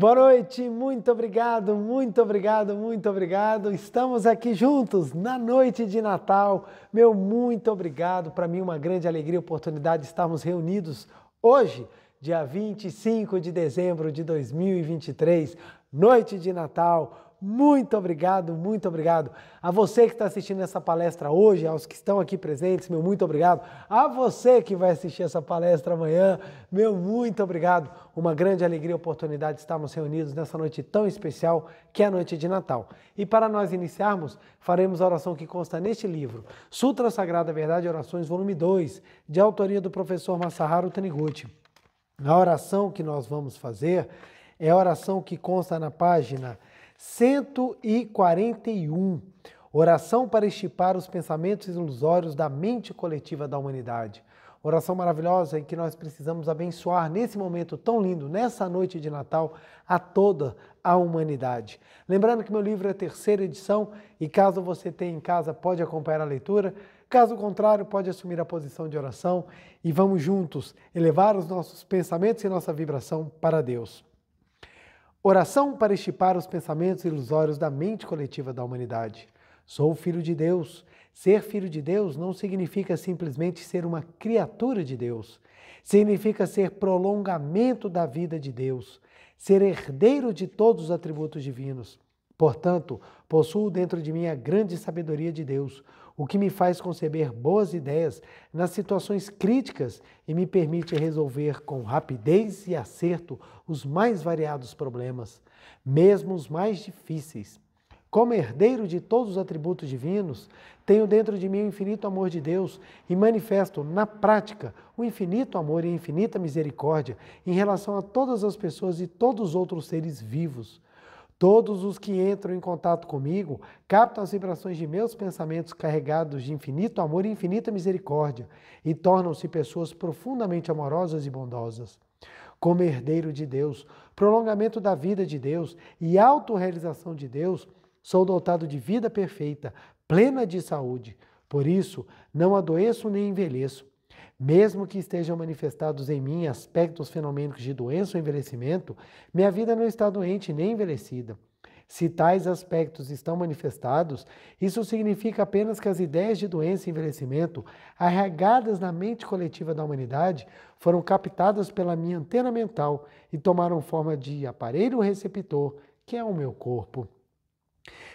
Boa noite, muito obrigado, muito obrigado, muito obrigado. Estamos aqui juntos na noite de Natal. Meu muito obrigado. Para mim, uma grande alegria e oportunidade de estarmos reunidos hoje, dia 25 de dezembro de 2023, noite de Natal. Muito obrigado, muito obrigado. A você que está assistindo essa palestra hoje, aos que estão aqui presentes, meu muito obrigado. A você que vai assistir essa palestra amanhã, meu muito obrigado. Uma grande alegria e oportunidade de estarmos reunidos nessa noite tão especial que é a noite de Natal. E para nós iniciarmos, faremos a oração que consta neste livro, Sutra Sagrada Verdade e Orações, volume 2, de autoria do professor Masaharu Taniguchi. A oração que nós vamos fazer é a oração que consta na página 141, oração para estipar os pensamentos ilusórios da mente coletiva da humanidade. Oração maravilhosa em que nós precisamos abençoar nesse momento tão lindo, nessa noite de Natal, a toda a humanidade. Lembrando que meu livro é a terceira edição e caso você tenha em casa, pode acompanhar a leitura. Caso contrário, pode assumir a posição de oração e vamos juntos elevar os nossos pensamentos e nossa vibração para Deus. Oração para estipar os pensamentos ilusórios da mente coletiva da humanidade. Sou filho de Deus. Ser filho de Deus não significa simplesmente ser uma criatura de Deus. Significa ser prolongamento da vida de Deus, ser herdeiro de todos os atributos divinos. Portanto, possuo dentro de mim a grande sabedoria de Deus, o que me faz conceber boas ideias nas situações críticas e me permite resolver com rapidez e acerto os mais variados problemas, mesmo os mais difíceis. Como herdeiro de todos os atributos divinos, tenho dentro de mim o infinito amor de Deus e manifesto na prática o infinito amor e a infinita misericórdia em relação a todas as pessoas e todos os outros seres vivos. Todos os que entram em contato comigo captam as vibrações de meus pensamentos carregados de infinito amor e infinita misericórdia e tornam-se pessoas profundamente amorosas e bondosas. Como herdeiro de Deus, prolongamento da vida de Deus e autorrealização de Deus, sou dotado de vida perfeita, plena de saúde. Por isso, não adoeço nem envelheço. Mesmo que estejam manifestados em mim aspectos fenomênicos de doença ou envelhecimento, minha vida não está doente nem envelhecida. Se tais aspectos estão manifestados, isso significa apenas que as ideias de doença e envelhecimento, arraigadas na mente coletiva da humanidade, foram captadas pela minha antena mental e tomaram forma de aparelho receptor, que é o meu corpo.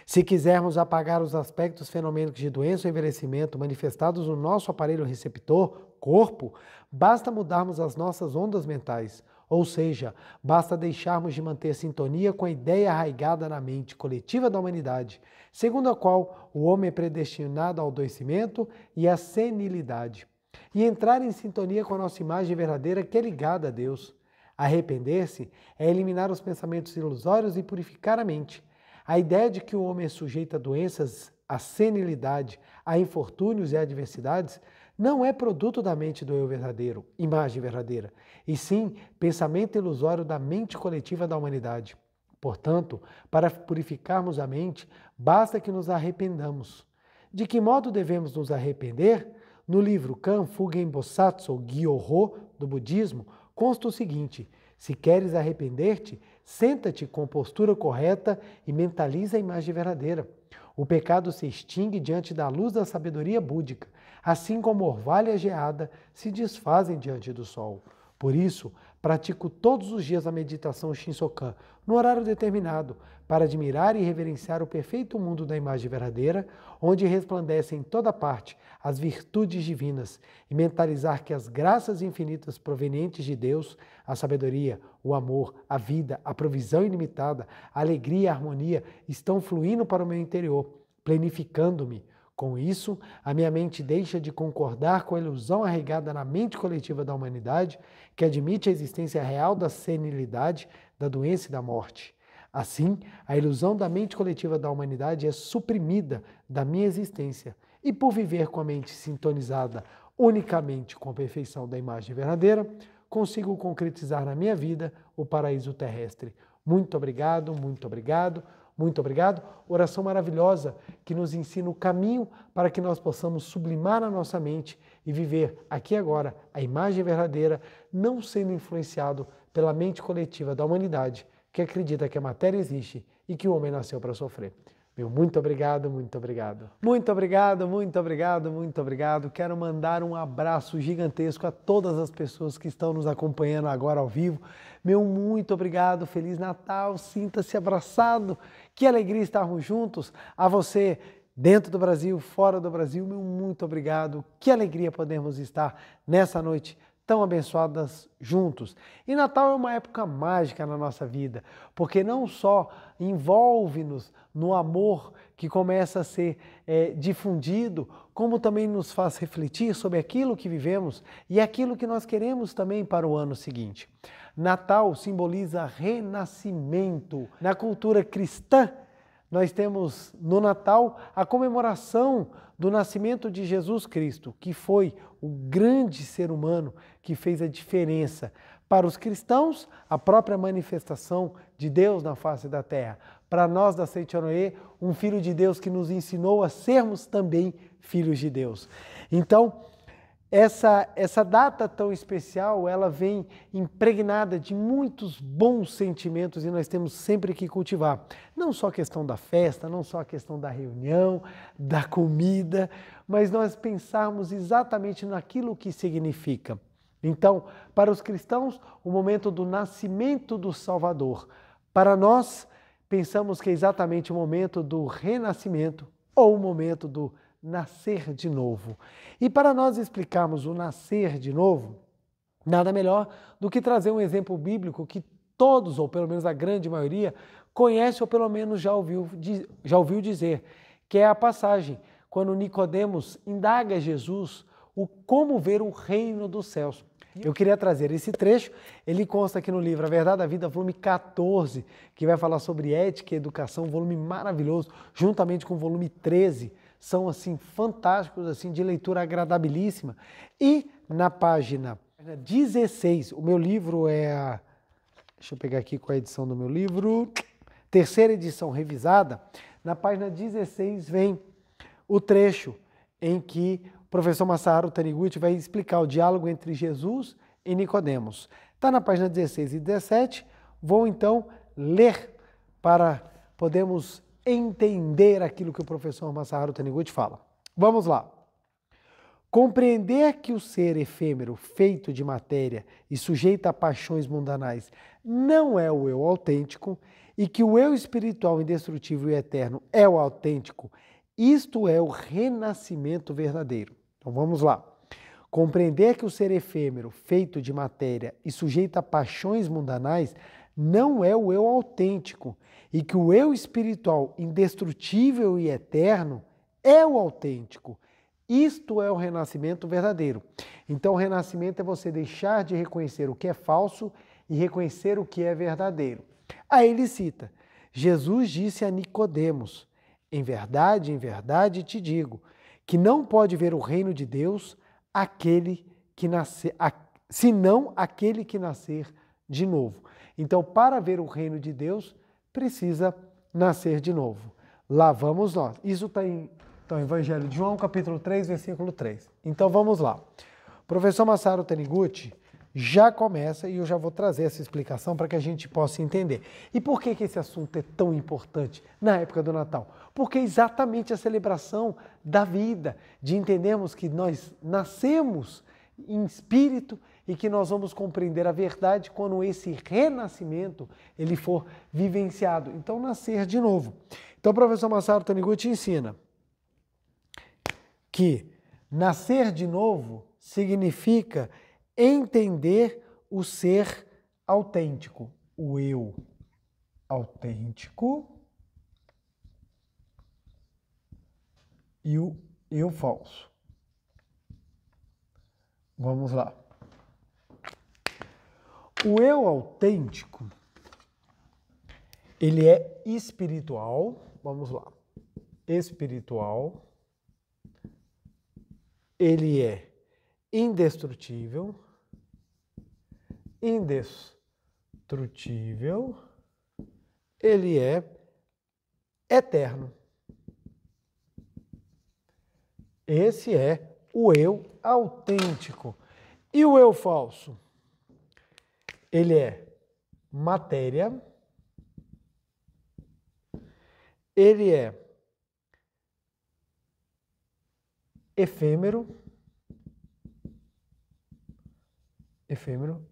Se quisermos apagar os aspectos fenomênicos de doença ou envelhecimento manifestados no nosso aparelho receptor, corpo, basta mudarmos as nossas ondas mentais, ou seja, basta deixarmos de manter sintonia com a ideia arraigada na mente coletiva da humanidade, segundo a qual o homem é predestinado ao adoecimento e à senilidade, e entrar em sintonia com a nossa imagem verdadeira que é ligada a Deus. Arrepender-se é eliminar os pensamentos ilusórios e purificar a mente. A ideia de que o homem é sujeito a doenças, a senilidade, a infortúnios e a adversidades não é produto da mente do eu verdadeiro, imagem verdadeira, e sim pensamento ilusório da mente coletiva da humanidade. Portanto, para purificarmos a mente, basta que nos arrependamos. De que modo devemos nos arrepender? No livro Kanfugen Bosatsu Gyoho do budismo, consta o seguinte: se queres arrepender-te, senta-te com postura correta e mentaliza a imagem verdadeira. O pecado se extingue diante da luz da sabedoria búdica, assim como orvalho e a geada se desfazem diante do sol. Por isso, pratico todos os dias a meditação Shinsokan, no horário determinado, para admirar e reverenciar o perfeito mundo da imagem verdadeira, onde resplandecem em toda parte as virtudes divinas, e mentalizar que as graças infinitas provenientes de Deus, a sabedoria, o amor, a vida, a provisão ilimitada, a alegria e a harmonia estão fluindo para o meu interior, planificando-me. Com isso, a minha mente deixa de concordar com a ilusão arraigada na mente coletiva da humanidade, que admite a existência real da senilidade, da doença e da morte. Assim, a ilusão da mente coletiva da humanidade é suprimida da minha existência, e por viver com a mente sintonizada unicamente com a perfeição da imagem verdadeira, consigo concretizar na minha vida o paraíso terrestre. Muito obrigado, muito obrigado. Muito obrigado. Oração maravilhosa que nos ensina o caminho para que nós possamos sublimar a nossa mente e viver aqui e agora a imagem verdadeira, não sendo influenciado pela mente coletiva da humanidade, que acredita que a matéria existe e que o homem nasceu para sofrer. Meu muito obrigado, muito obrigado. Muito obrigado, muito obrigado, muito obrigado. Quero mandar um abraço gigantesco a todas as pessoas que estão nos acompanhando agora ao vivo. Meu muito obrigado, Feliz Natal, sinta-se abraçado. Que alegria estarmos juntos. A você, dentro do Brasil, fora do Brasil, meu muito obrigado. Que alegria podermos estar nessa noite tão abençoadas juntos. E Natal é uma época mágica na nossa vida, porque não só envolve-nos no amor que começa a ser difundido, como também nos faz refletir sobre aquilo que vivemos e aquilo que nós queremos também para o ano seguinte. Natal simboliza renascimento. Na cultura cristã, nós temos no Natal a comemoração do nascimento de Jesus Cristo, que foi o grande ser humano que fez a diferença. Para os cristãos, a própria manifestação de Deus na face da terra. Para nós da Seitianoê, um filho de Deus que nos ensinou a sermos também filhos de Deus. Então, essa data tão especial, ela vem impregnada de muitos bons sentimentos e nós temos sempre que cultivar. Não só a questão da festa, não só a questão da reunião, da comida, mas nós pensarmos exatamente naquilo que significa. Então, para os cristãos, o momento do nascimento do Salvador. Para nós, pensamos que é exatamente o momento do renascimento ou o momento do nascer de novo. E para nós explicarmos o nascer de novo, nada melhor do que trazer um exemplo bíblico que todos, ou pelo menos a grande maioria, conhece ou pelo menos já ouviu dizer, que é a passagem quando Nicodemos indaga a Jesus o como ver o reino dos céus. Eu queria trazer esse trecho, ele consta aqui no livro A Verdade da Vida, volume 14, que vai falar sobre ética e educação, volume maravilhoso, juntamente com o volume 13, são assim fantásticos, assim de leitura agradabilíssima. E na página 16, o meu livro é deixa eu pegar aqui com a edição do meu livro, terceira edição revisada, na página 16 vem o trecho em que o professor Masaharu Taniguchi vai explicar o diálogo entre Jesus e Nicodemos. Está na página 16 e 17, vou então ler para podermos entender aquilo que o professor Masaharu Taniguchi fala. Vamos lá. Compreender que o ser efêmero, feito de matéria e sujeito a paixões mundanais, não é o eu autêntico e que o eu espiritual indestrutível e eterno é o autêntico, isto é o renascimento verdadeiro. Então vamos lá. Compreender que o ser efêmero, feito de matéria e sujeito a paixões mundanais, não é o eu autêntico e que o eu espiritual indestrutível e eterno é o autêntico. Isto é o renascimento verdadeiro. Então o renascimento é você deixar de reconhecer o que é falso e reconhecer o que é verdadeiro. Aí ele cita, Jesus disse a Nicodemos, em verdade te digo, que não pode ver o reino de Deus senão aquele que nascer de novo. Então, para ver o reino de Deus, precisa nascer de novo. Lá vamos nós. Isso está em Evangelho de João, capítulo 3, versículo 3. Então, vamos lá. O professor Masaharu Taniguchi já começa e eu já vou trazer essa explicação para que a gente possa entender. E por que esse assunto é tão importante na época do Natal? Porque é exatamente a celebração da vida, de entendermos que nós nascemos em espírito e que nós vamos compreender a verdade quando esse renascimento ele for vivenciado. Então, nascer de novo. Então, o professor Masaharu Taniguchi ensina que nascer de novo significa entender o ser autêntico, o eu autêntico e o eu falso. Vamos lá. O eu autêntico, ele é espiritual, vamos lá, espiritual, ele é indestrutível, ele é eterno. Esse é o eu autêntico. E o eu falso? Ele é matéria, ele é efêmero,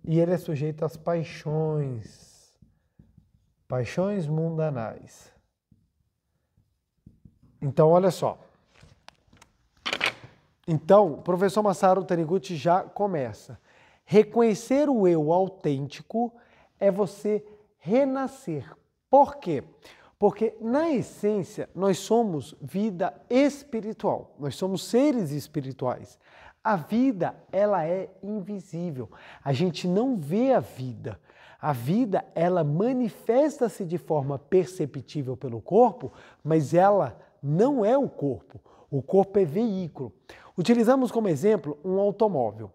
e ele é sujeito às paixões mundanais. Então, olha só. Então, o professor Masaru Taniguchi já começa. Reconhecer o eu autêntico é você renascer. Por quê? Porque, na essência, nós somos vida espiritual. Nós somos seres espirituais. A vida, ela é invisível. A gente não vê a vida. A vida, ela manifesta-se de forma perceptível pelo corpo, mas ela não é o corpo. O corpo é veículo. Utilizamos como exemplo um automóvel.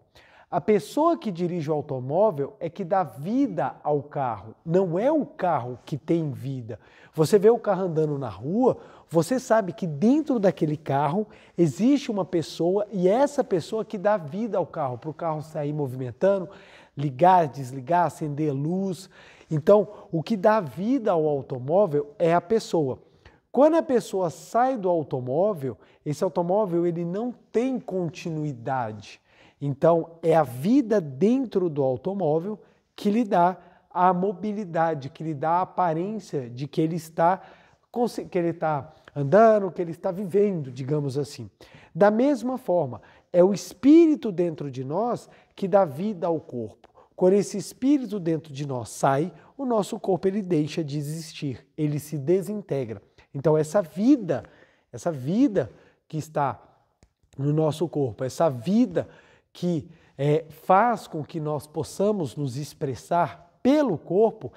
A pessoa que dirige o automóvel é que dá vida ao carro, não é o carro que tem vida. Você vê o carro andando na rua, você sabe que dentro daquele carro existe uma pessoa e é essa pessoa que dá vida ao carro, para o carro sair movimentando, ligar, desligar, acender luz. Então, o que dá vida ao automóvel é a pessoa. Quando a pessoa sai do automóvel, esse automóvel ele não tem continuidade. Então, é a vida dentro do automóvel que lhe dá a mobilidade, que lhe dá a aparência de que ele está andando, que ele está vivendo, digamos assim. Da mesma forma, é o espírito dentro de nós que dá vida ao corpo. Quando esse espírito dentro de nós sai, o nosso corpo ele deixa de existir, ele se desintegra. Então, essa vida que está no nosso corpo, essa vida que faz com que nós possamos nos expressar pelo corpo,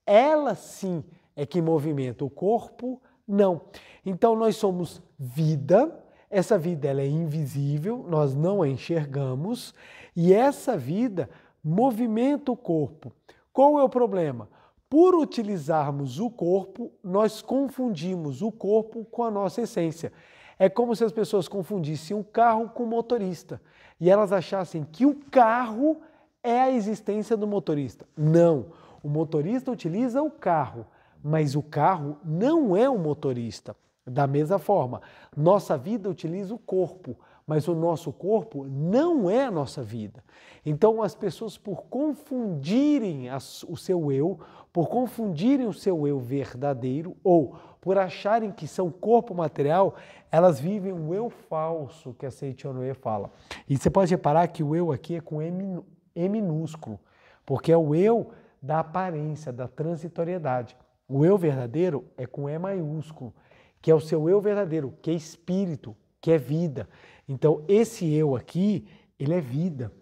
ela sim é que movimenta o corpo, não. Então, nós somos vida, essa vida ela é invisível, nós não a enxergamos, e essa vida movimenta o corpo. Qual é o problema? Por utilizarmos o corpo, nós confundimos o corpo com a nossa essência. É como se as pessoas confundissem o carro com o motorista e elas achassem que o carro é a existência do motorista. Não, o motorista utiliza o carro, mas o carro não é o motorista. Da mesma forma, nossa vida utiliza o corpo, mas o nosso corpo não é a nossa vida. Então, as pessoas, por confundirem o seu eu, por confundirem o seu eu verdadeiro ou por acharem que são corpo material, elas vivem um eu falso, que a Seiichi Onoe fala. E você pode reparar que o eu aqui é com E minúsculo, porque é o eu da aparência, da transitoriedade. O eu verdadeiro é com E maiúsculo, que é o seu eu verdadeiro, que é espírito, que é vida. Então, esse eu aqui, ele é vida.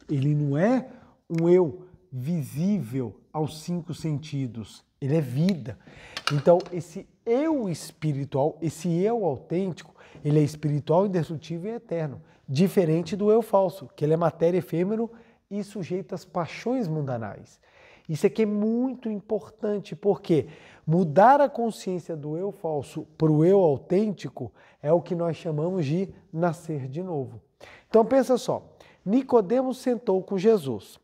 Ele não é um eu visível aos 5 sentidos. Ele é vida. Então, esse eu espiritual, esse eu autêntico, ele é espiritual, indestrutível e eterno. Diferente do eu falso, que ele é matéria efêmero e sujeito às paixões mundanais. Isso aqui é muito importante, porque mudar a consciência do eu falso para o eu autêntico é o que nós chamamos de nascer de novo. Então pensa só, Nicodemos sentou com Jesus.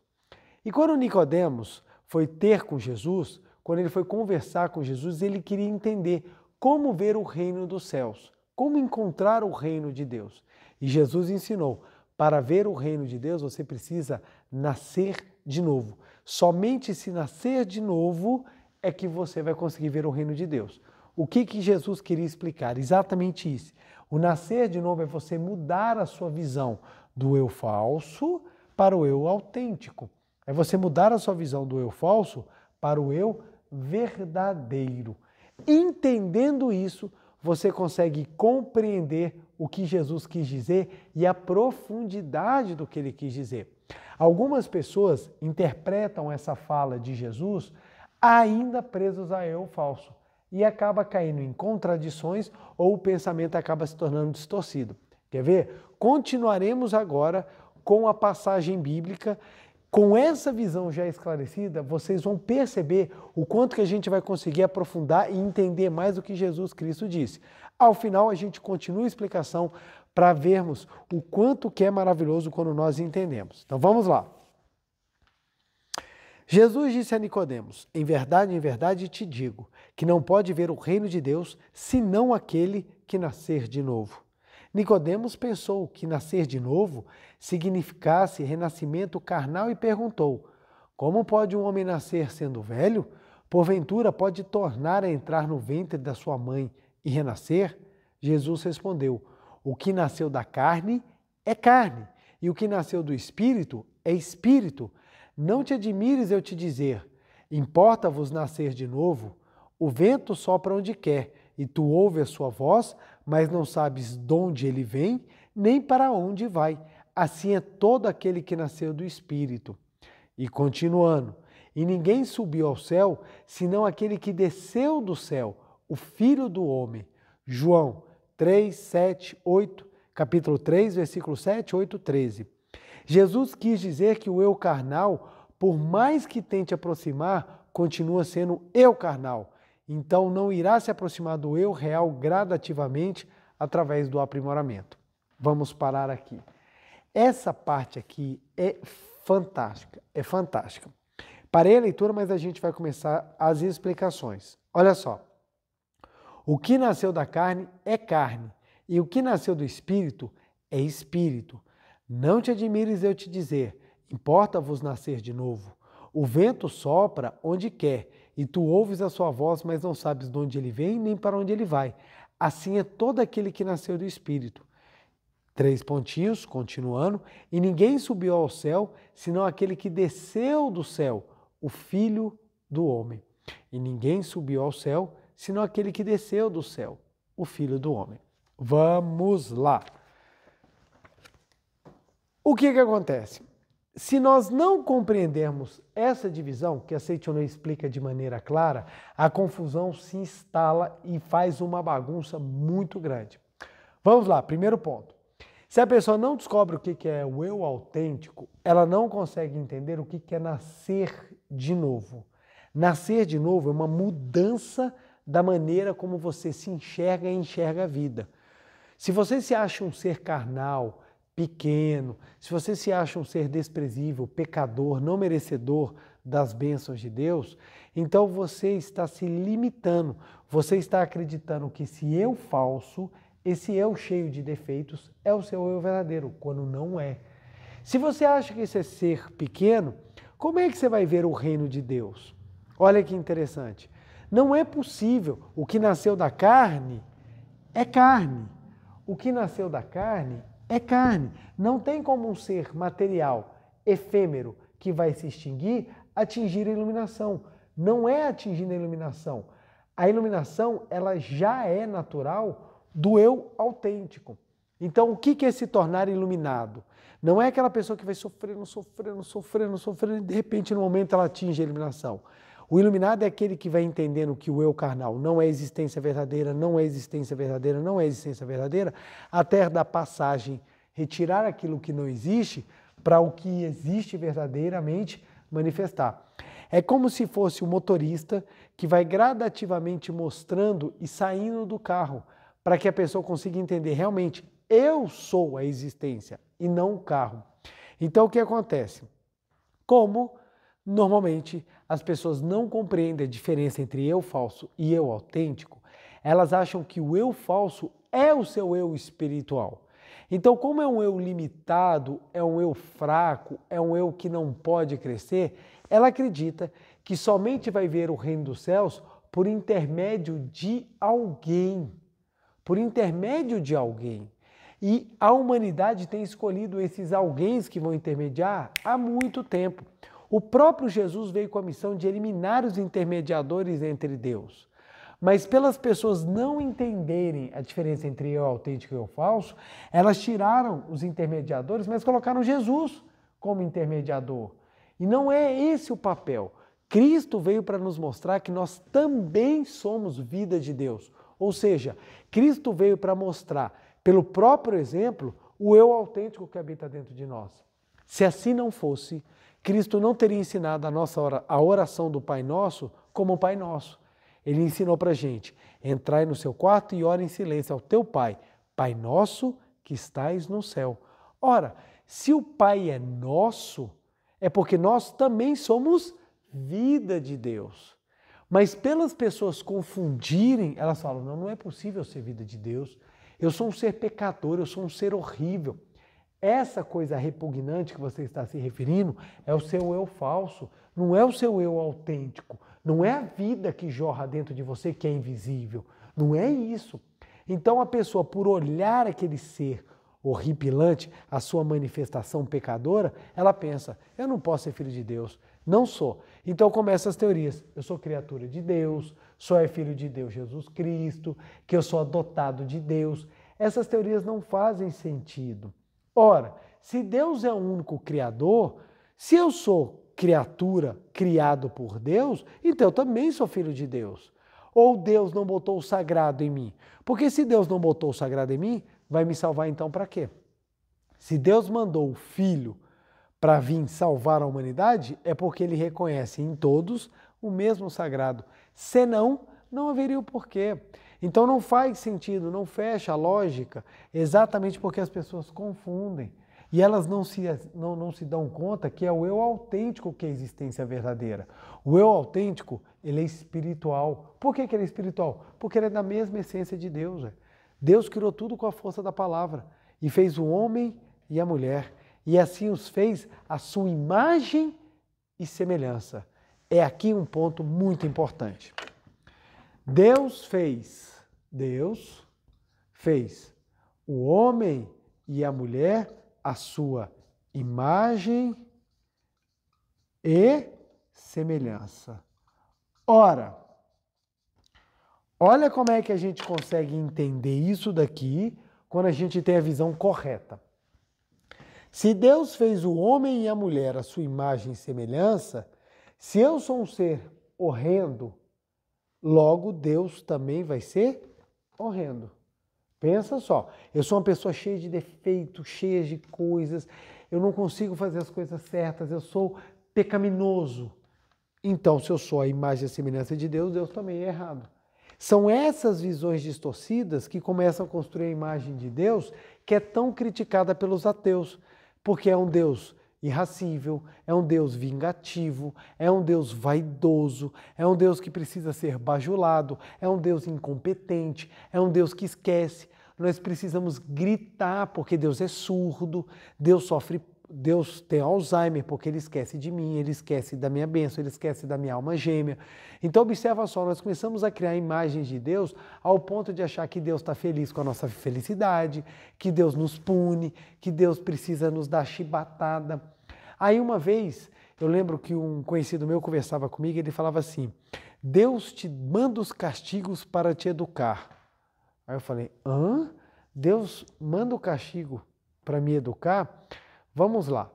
E quando Nicodemos foi ter com Jesus, quando ele foi conversar com Jesus, ele queria entender como ver o reino dos céus, como encontrar o reino de Deus. E Jesus ensinou, para ver o reino de Deus você precisa nascer de novo. Somente se nascer de novo é que você vai conseguir ver o reino de Deus. O que Jesus queria explicar? Exatamente isso. O nascer de novo é você mudar a sua visão do eu falso para o eu autêntico. É você mudar a sua visão do eu falso para o eu verdadeiro. Entendendo isso, você consegue compreender o que Jesus quis dizer e a profundidade do que ele quis dizer. Algumas pessoas interpretam essa fala de Jesus ainda presos a eu falso e acaba caindo em contradições ou o pensamento acaba se tornando distorcido. Quer ver? Continuaremos agora com a passagem bíblica. Com essa visão já esclarecida, vocês vão perceber o quanto que a gente vai conseguir aprofundar e entender mais o que Jesus Cristo disse. Ao final, a gente continua a explicação para vermos o quanto que é maravilhoso quando nós entendemos. Então, vamos lá. Jesus disse a Nicodemos: em verdade te digo, que não pode ver o reino de Deus senão aquele que nascer de novo. Nicodemos pensou que nascer de novo significasse renascimento carnal e perguntou: como pode um homem nascer sendo velho? Porventura pode tornar a entrar no ventre da sua mãe e renascer? Jesus respondeu: o que nasceu da carne é carne, e o que nasceu do espírito é espírito. Não te admires eu te dizer: importa-vos nascer de novo? O vento sopra onde quer, e tu ouves a sua voz, mas não sabes de onde ele vem, nem para onde vai. Assim é todo aquele que nasceu do Espírito. E continuando: e ninguém subiu ao céu, senão aquele que desceu do céu, o Filho do Homem. João 3, 7, 8, capítulo 3, versículo 7, 8, 13. Jesus quis dizer que o eu carnal, por mais que tente aproximar, continua sendo eu carnal. Então não irá se aproximar do eu real gradativamente através do aprimoramento. Vamos parar aqui. Essa parte aqui é fantástica, é fantástica. Parei a leitura, mas a gente vai começar as explicações. Olha só. O que nasceu da carne é carne, e o que nasceu do espírito é espírito. Não te admires eu te dizer: importa-vos nascer de novo. O vento sopra onde quer, e tu ouves a sua voz, mas não sabes de onde ele vem nem para onde ele vai. Assim é todo aquele que nasceu do Espírito. 3 pontinhos, continuando. E ninguém subiu ao céu, senão aquele que desceu do céu, o Filho do Homem. E ninguém subiu ao céu, senão aquele que desceu do céu, o Filho do Homem. Vamos lá. O que acontece? Se nós não compreendermos essa divisão, que a Seichono explica de maneira clara, a confusão se instala e faz uma bagunça muito grande. Vamos lá, primeiro ponto. Se a pessoa não descobre o que é o eu autêntico, ela não consegue entender o que é nascer de novo. Nascer de novo é uma mudança da maneira como você se enxerga e enxerga a vida. Se você se acha um ser carnal, pequeno, se você se acha um ser desprezível, pecador, não merecedor das bênçãos de Deus, então você está se limitando, você está acreditando que esse eu falso, esse eu cheio de defeitos, é o seu eu verdadeiro, quando não é. Se você acha que esse é ser pequeno, como é que você vai ver o reino de Deus? Olha que interessante. Não é possível. O que nasceu da carne é carne. O que nasceu da carne é carne. Não tem como um ser material, efêmero, que vai se extinguir, atingir a iluminação. Não é atingindo a iluminação. A iluminação, ela já é natural do eu autêntico. Então, o que é se tornar iluminado? Não é aquela pessoa que vai sofrendo, e de repente, no momento, ela atinge a iluminação. O iluminado é aquele que vai entendendo que o eu carnal não é existência verdadeira, não é existência verdadeira, não é existência verdadeira, até da passagem retirar aquilo que não existe para o que existe verdadeiramente manifestar. É como se fosse o motorista que vai gradativamente mostrando e saindo do carro, para que a pessoa consiga entender realmente, eu sou a existência e não o carro. Então o que acontece? Como normalmente as pessoas não compreendem a diferença entre eu falso e eu autêntico, elas acham que o eu falso é o seu eu espiritual. Então, como é um eu limitado, é um eu fraco, é um eu que não pode crescer, ela acredita que somente vai ver o reino dos céus por intermédio de alguém. Por intermédio de alguém. E a humanidade tem escolhido esses alguém que vão intermediar há muito tempo. O próprio Jesus veio com a missão de eliminar os intermediadores entre Deus. Mas pelas pessoas não entenderem a diferença entre eu autêntico e eu falso, elas tiraram os intermediadores, mas colocaram Jesus como intermediador. E não é esse o papel. Cristo veio para nos mostrar que nós também somos vida de Deus. Ou seja, Cristo veio para mostrar, pelo próprio exemplo, o eu autêntico que habita dentro de nós. Se assim não fosse, Cristo não teria ensinado a oração do Pai Nosso como o Pai Nosso. Ele ensinou para a gente, entrai no seu quarto e ora em silêncio ao teu Pai, Pai Nosso que estais no céu. Ora, se o Pai é nosso, é porque nós também somos vida de Deus. Mas pelas pessoas confundirem, elas falam, não é possível ser vida de Deus. Eu sou um ser pecador, eu sou um ser horrível. Essa coisa repugnante que você está se referindo é o seu eu falso, não é o seu eu autêntico, não é a vida que jorra dentro de você que é invisível, não é isso. Então a pessoa, por olhar aquele ser horripilante, a sua manifestação pecadora, ela pensa, eu não posso ser filho de Deus, não sou. Então começam as teorias, eu sou criatura de Deus, só é filho de Deus Jesus Cristo, que eu sou adotado de Deus. Essas teorias não fazem sentido. Ora, se Deus é o único criador, se eu sou criatura criado por Deus, então eu também sou filho de Deus. Ou Deus não botou o sagrado em mim? Porque se Deus não botou o sagrado em mim, vai me salvar então para quê? Se Deus mandou o Filho para vir salvar a humanidade, é porque ele reconhece em todos o mesmo sagrado. Senão, não haveria o porquê. Então não faz sentido, não fecha a lógica, exatamente porque as pessoas confundem. E elas não se dão conta que é o eu autêntico que é a existência verdadeira. O eu autêntico, ele é espiritual. Por que ele é espiritual? Porque ele é da mesma essência de Deus. Deus criou tudo com a força da palavra e fez o homem e a mulher. E assim os fez à sua imagem e semelhança. É aqui um ponto muito importante. Deus fez o homem e a mulher à sua imagem e semelhança. Ora, olha como é que a gente consegue entender isso daqui quando a gente tem a visão correta. Se Deus fez o homem e a mulher à sua imagem e semelhança, se eu sou um ser horrendo, logo Deus também vai ser horrendo. Pensa só, eu sou uma pessoa cheia de defeitos, cheia de coisas, eu não consigo fazer as coisas certas, eu sou pecaminoso. Então, se eu sou a imagem e a semelhança de Deus, Deus também é errado. São essas visões distorcidas que começam a construir a imagem de Deus que é tão criticada pelos ateus, porque é um Deus irracível, é um Deus vingativo, é um Deus vaidoso, é um Deus que precisa ser bajulado, é um Deus incompetente, é um Deus que esquece. Nós precisamos gritar porque Deus é surdo, Deus tem Alzheimer porque ele esquece de mim, ele esquece da minha bênção, ele esquece da minha alma gêmea. Então observa só, nós começamos a criar imagens de Deus ao ponto de achar que Deus está feliz com a nossa felicidade, que Deus nos pune, que Deus precisa nos dar chibatada. Aí uma vez, eu lembro que um conhecido meu conversava comigo e ele falava assim, Deus te manda os castigos para te educar. Aí eu falei, Deus manda o castigo para me educar? Vamos lá.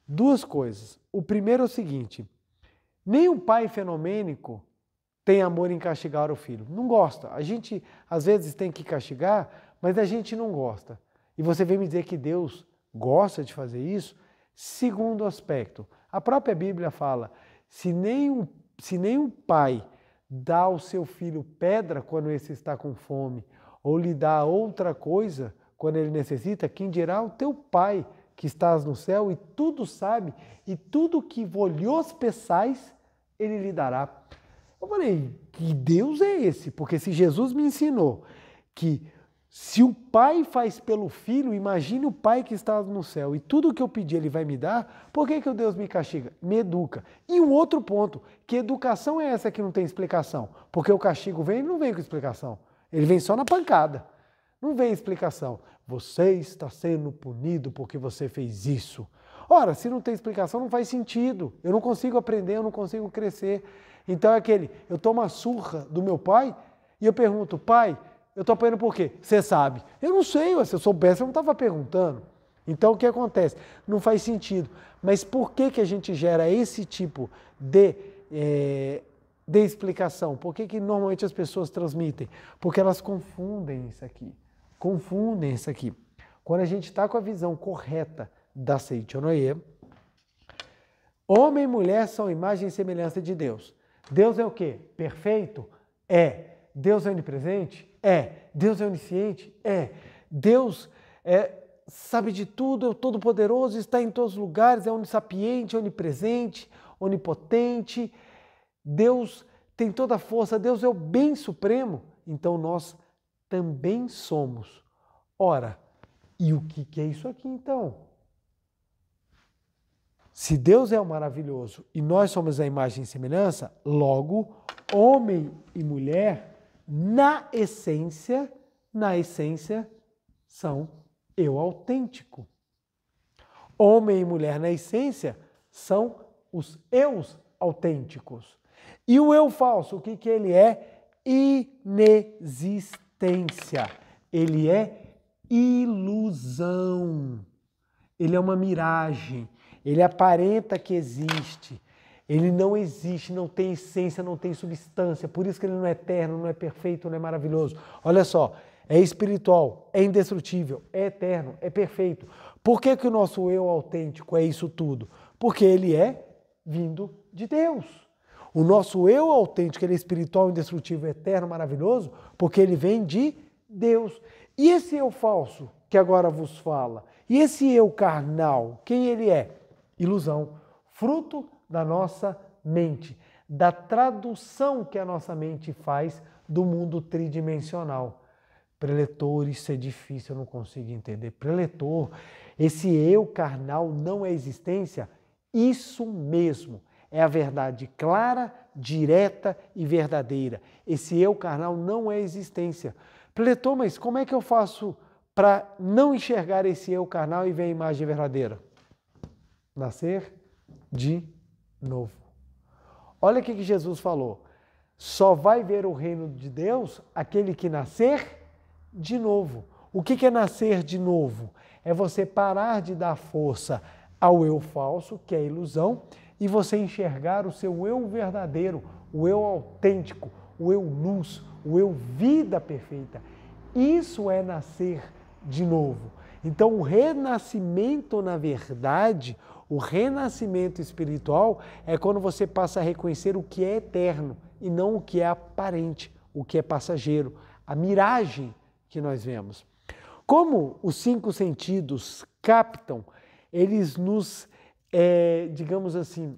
Duas coisas. O primeiro é o seguinte, nenhum pai fenomênico tem amor em castigar o filho. Não gosta. A gente, às vezes, tem que castigar, mas a gente não gosta. E você vem me dizer que Deus gosta de fazer isso? Segundo aspecto, a própria Bíblia fala, se nenhum pai dá ao seu filho pedra quando esse está com fome, ou lhe dá outra coisa quando ele necessita, quem dirá o teu pai que estás no céu e tudo sabe, e tudo que vos peçais, ele lhe dará. Eu falei, que Deus é esse? Porque se Jesus me ensinou que se o pai faz pelo filho, imagine o pai que está no céu e tudo que eu pedir ele vai me dar, por que o Deus me castiga? Me educa. E um outro ponto, que educação é essa que não tem explicação? Porque o castigo vem e não vem com explicação. Ele vem só na pancada. Não vem explicação. Você está sendo punido porque você fez isso. Ora, se não tem explicação, não faz sentido. Eu não consigo aprender, eu não consigo crescer. Então é aquele, eu tomo a surra do meu pai e eu pergunto, pai, eu estou apanhando por quê? Você sabe. Eu não sei, se eu soubesse eu não estava perguntando. Então o que acontece? Não faz sentido. Mas por que a gente gera esse tipo de explicação? Por que normalmente as pessoas transmitem? Porque elas confundem isso aqui. Confundem isso aqui. Quando a gente está com a visão correta da Seichonoye, homem e mulher são imagem e semelhança de Deus. Deus é o quê? Perfeito? É. Deus é onipresente? É. Deus é onisciente? É. Deus sabe de tudo, é o todo-poderoso, está em todos os lugares, é onissapiente, onipresente, onipotente, Deus tem toda a força, Deus é o bem supremo, então nós também somos. Ora, e o que é isso aqui então? Se Deus é o maravilhoso e nós somos a imagem e semelhança, logo, homem e mulher, na essência, são eu autêntico. Homem e mulher, na essência, são os eus autênticos. E o eu falso, o que ele é? Inexistência. Ele é ilusão. Ele é uma miragem. Ele aparenta que existe. Ele não existe, não tem essência, não tem substância. Por isso que ele não é eterno, não é perfeito, não é maravilhoso. Olha só, é espiritual, é indestrutível, é eterno, é perfeito. Por que o nosso eu autêntico é isso tudo? Porque ele é vindo de Deus. O nosso eu autêntico, ele é espiritual, indestrutível, eterno, maravilhoso, porque ele vem de Deus. E esse eu falso, que agora vos fala, e esse eu carnal, quem ele é? Ilusão, fruto da nossa mente, da tradução que a nossa mente faz do mundo tridimensional. Preletor, isso é difícil, eu não consigo entender. Preletor, esse eu carnal não é existência? Isso mesmo, é a verdade clara, direta e verdadeira. Esse eu carnal não é existência. Preletor, mas como é que eu faço para não enxergar esse eu carnal e ver a imagem verdadeira? Nascer de novo. Olha o que Jesus falou. Só vai ver o reino de Deus aquele que nascer de novo. O que é nascer de novo? É você parar de dar força ao eu falso, que é a ilusão, e você enxergar o seu eu verdadeiro, o eu autêntico, o eu luz, o eu vida perfeita. Isso é nascer de novo. Então, o renascimento, na verdade, o renascimento espiritual é quando você passa a reconhecer o que é eterno e não o que é aparente, o que é passageiro, a miragem que nós vemos. Como os 5 sentidos captam, eles nos, digamos assim,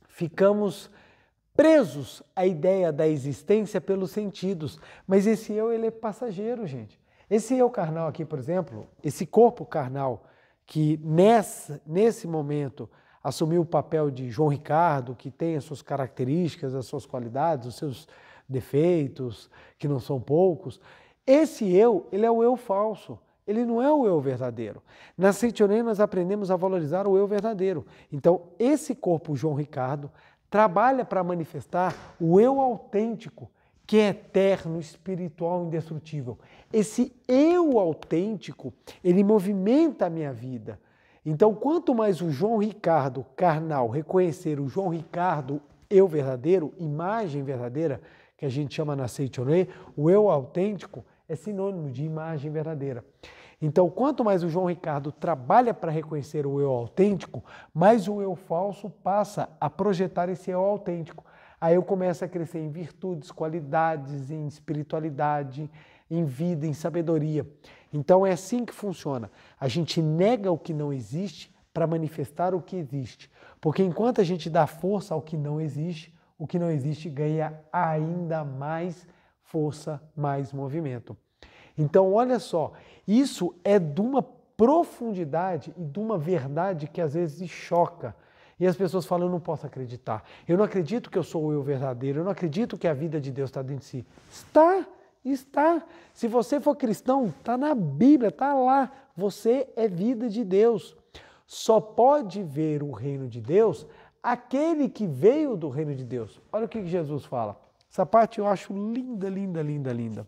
ficamos presos à ideia da existência pelos sentidos. Mas esse eu, ele é passageiro, gente. Esse eu carnal aqui, por exemplo, esse corpo carnal que nesse momento assumiu o papel de João Ricardo, que tem as suas características, as suas qualidades, os seus defeitos, que não são poucos, esse eu, ele é o eu falso. Ele não é o eu verdadeiro. Na Seitonei nós aprendemos a valorizar o eu verdadeiro. Então, esse corpo João Ricardo trabalha para manifestar o eu autêntico, que é eterno, espiritual, indestrutível. Esse eu autêntico, ele movimenta a minha vida. Então, quanto mais o João Ricardo carnal reconhecer o João Ricardo eu verdadeiro, imagem verdadeira, que a gente chama na Seitonei, o eu autêntico é sinônimo de imagem verdadeira. Então, quanto mais o João Ricardo trabalha para reconhecer o eu autêntico, mais o eu falso passa a projetar esse eu autêntico. Aí eu começo a crescer em virtudes, qualidades, em espiritualidade, em vida, em sabedoria. Então é assim que funciona. A gente nega o que não existe para manifestar o que existe. Porque enquanto a gente dá força ao que não existe, o que não existe ganha ainda mais força, mais movimento. Então, olha só, isso é de uma profundidade e de uma verdade que às vezes choca. E as pessoas falam, eu não posso acreditar. Eu não acredito que eu sou o eu verdadeiro, eu não acredito que a vida de Deus está dentro de si. Está. Se você for cristão, está na Bíblia, está lá. Você é vida de Deus. Só pode ver o reino de Deus aquele que veio do reino de Deus. Olha o que Jesus fala. Essa parte eu acho linda, linda, linda, linda.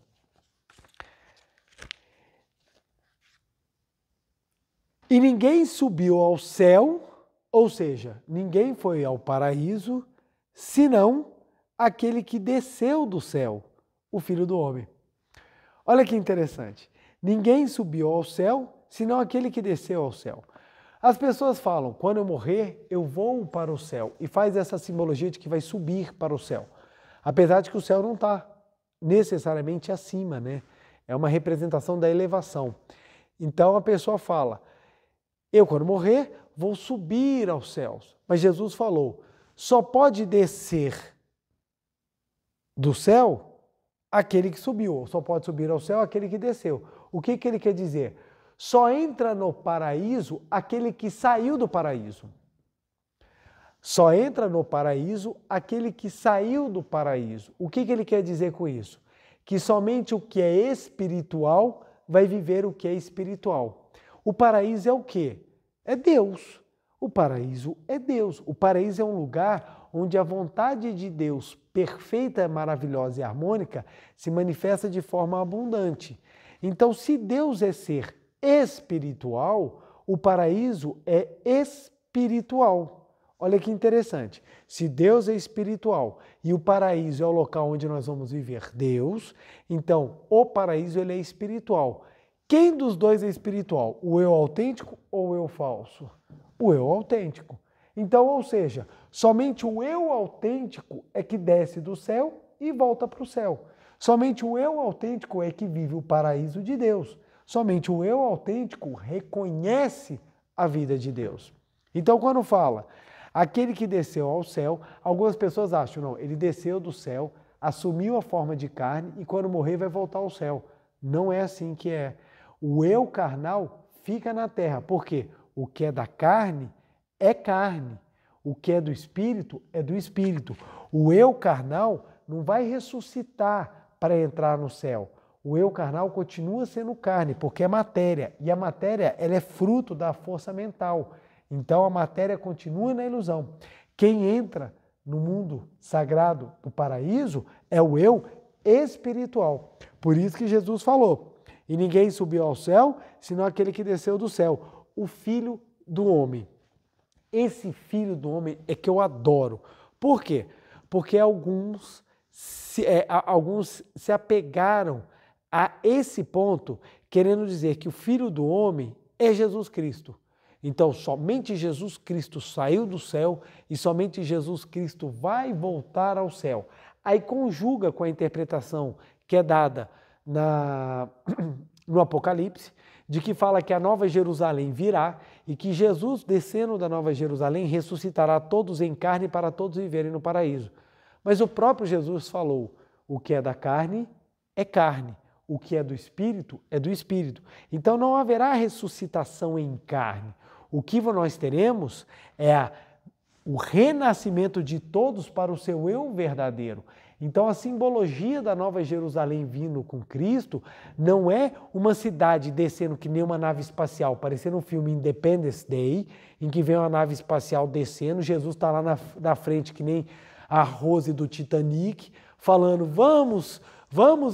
E ninguém subiu ao céu, ou seja, ninguém foi ao paraíso, senão aquele que desceu do céu, o Filho do Homem. Olha que interessante. Ninguém subiu ao céu, senão aquele que desceu ao céu. As pessoas falam, quando eu morrer, eu vou para o céu. E faz essa simbologia de que vai subir para o céu. Apesar de que o céu não está necessariamente acima, né? É uma representação da elevação. Então a pessoa fala, eu quando morrer, vou subir aos céus. Mas Jesus falou, só pode descer do céu aquele que subiu, só pode subir ao céu aquele que desceu. O que ele quer dizer? Só entra no paraíso aquele que saiu do paraíso. Só entra no paraíso aquele que saiu do paraíso. O que ele quer dizer com isso? Que somente o que é espiritual vai viver o que é espiritual. O paraíso é o quê? É Deus. O paraíso é Deus. O paraíso é um lugar onde a vontade de Deus, perfeita, maravilhosa e harmônica, se manifesta de forma abundante. Então, se Deus é ser espiritual, o paraíso é espiritual. Olha que interessante. Se Deus é espiritual e o paraíso é o local onde nós vamos viver Deus, então o paraíso ele é espiritual. Quem dos dois é espiritual? O eu autêntico ou o eu falso? O eu autêntico. Então, ou seja, somente o eu autêntico é que desce do céu e volta para o céu. Somente o eu autêntico é que vive o paraíso de Deus. Somente o eu autêntico reconhece a vida de Deus. Então, quando fala aquele que desceu ao céu, algumas pessoas acham, não, ele desceu do céu, assumiu a forma de carne e quando morrer vai voltar ao céu. Não é assim que é. O eu carnal fica na terra. Por quê? O que é da carne é carne. O que é do espírito é do espírito. O eu carnal não vai ressuscitar para entrar no céu. O eu carnal continua sendo carne, porque é matéria. E a matéria ela é fruto da força mental. Então a matéria continua na ilusão. Quem entra no mundo sagrado do paraíso é o eu espiritual. Por isso que Jesus falou, e ninguém subiu ao céu, senão aquele que desceu do céu, o Filho do Homem. Esse Filho do Homem é que eu adoro. Por quê? Porque alguns se apegaram a esse ponto, querendo dizer que o Filho do Homem é Jesus Cristo. Então, somente Jesus Cristo saiu do céu e somente Jesus Cristo vai voltar ao céu. Aí conjuga com a interpretação que é dada no Apocalipse, de que fala que a Nova Jerusalém virá e que Jesus, descendo da Nova Jerusalém, ressuscitará todos em carne para todos viverem no paraíso. Mas o próprio Jesus falou, o que é da carne é carne, o que é do espírito é do espírito. Então não haverá ressuscitação em carne. O que nós teremos é o renascimento de todos para o seu eu verdadeiro. Então a simbologia da Nova Jerusalém vindo com Cristo não é uma cidade descendo que nem uma nave espacial, parecendo um filme Independence Day, em que vem uma nave espacial descendo, Jesus está lá na frente que nem a Rose do Titanic, falando, vamos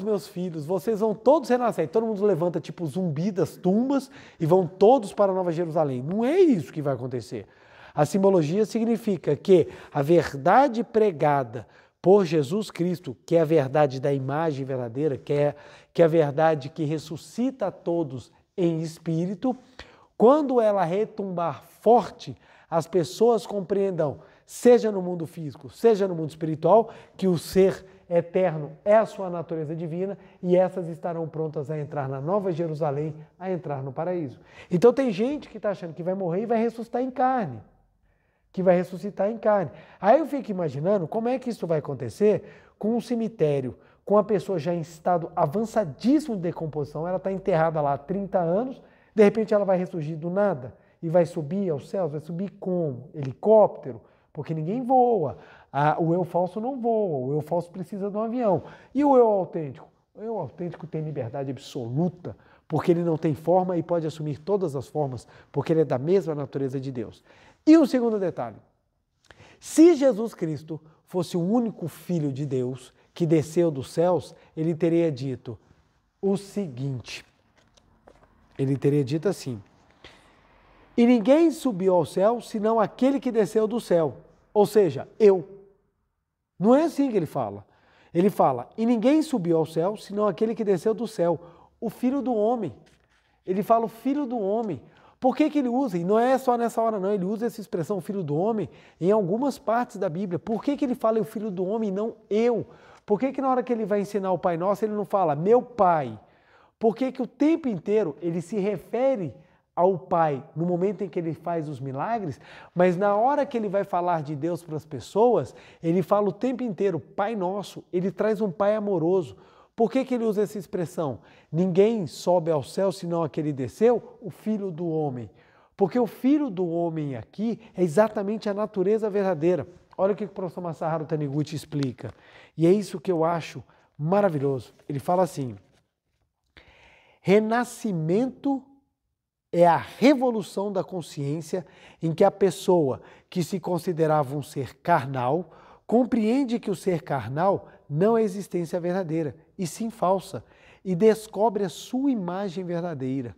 meus filhos, vocês vão todos renascer. Todo mundo levanta tipo zumbi das tumbas e vão todos para a Nova Jerusalém. Não é isso que vai acontecer. A simbologia significa que a verdade pregada por Jesus Cristo, que é a verdade da imagem verdadeira, que é a verdade que ressuscita a todos em espírito, quando ela retumbar forte, as pessoas compreendam, seja no mundo físico, seja no mundo espiritual, que o ser eterno é a sua natureza divina e essas estarão prontas a entrar na Nova Jerusalém, a entrar no paraíso. Então tem gente que está achando que vai morrer e vai ressuscitar em carne. Aí eu fico imaginando como é que isso vai acontecer com um cemitério, com a pessoa já em estado avançadíssimo de decomposição, ela está enterrada lá há 30 anos, de repente ela vai ressurgir do nada e vai subir aos céus, vai subir como? Helicóptero? Porque ninguém voa. O eu falso não voa, o eu falso precisa de um avião. E o eu autêntico? O eu autêntico tem liberdade absoluta, porque ele não tem forma e pode assumir todas as formas, porque ele é da mesma natureza de Deus. E um segundo detalhe, se Jesus Cristo fosse o único Filho de Deus que desceu dos céus, ele teria dito o seguinte, ele teria dito assim, e ninguém subiu ao céu, senão aquele que desceu do céu, ou seja, eu. Não é assim que ele fala. Ele fala, e ninguém subiu ao céu, senão aquele que desceu do céu, o Filho do Homem. Ele fala o Filho do Homem. Por que ele usa? E não é só nessa hora não, ele usa essa expressão Filho do Homem em algumas partes da Bíblia. Por que ele fala o Filho do Homem e não eu? Por que na hora que ele vai ensinar o Pai Nosso ele não fala meu Pai? Por que o tempo inteiro ele se refere ao Pai no momento em que ele faz os milagres, mas na hora que ele vai falar de Deus para as pessoas, ele fala o tempo inteiro, Pai Nosso, ele traz um Pai amoroso. Por que ele usa essa expressão? Ninguém sobe ao céu senão aquele desceu, o Filho do Homem. Porque o Filho do Homem aqui é exatamente a natureza verdadeira. Olha o que o professor Masaharu Taniguchi explica. E é isso que eu acho maravilhoso. Ele fala assim, renascimento é a revolução da consciência em que a pessoa que se considerava um ser carnal compreende que o ser carnal não é existência verdadeira, e sim falsa, e descobre a sua imagem verdadeira.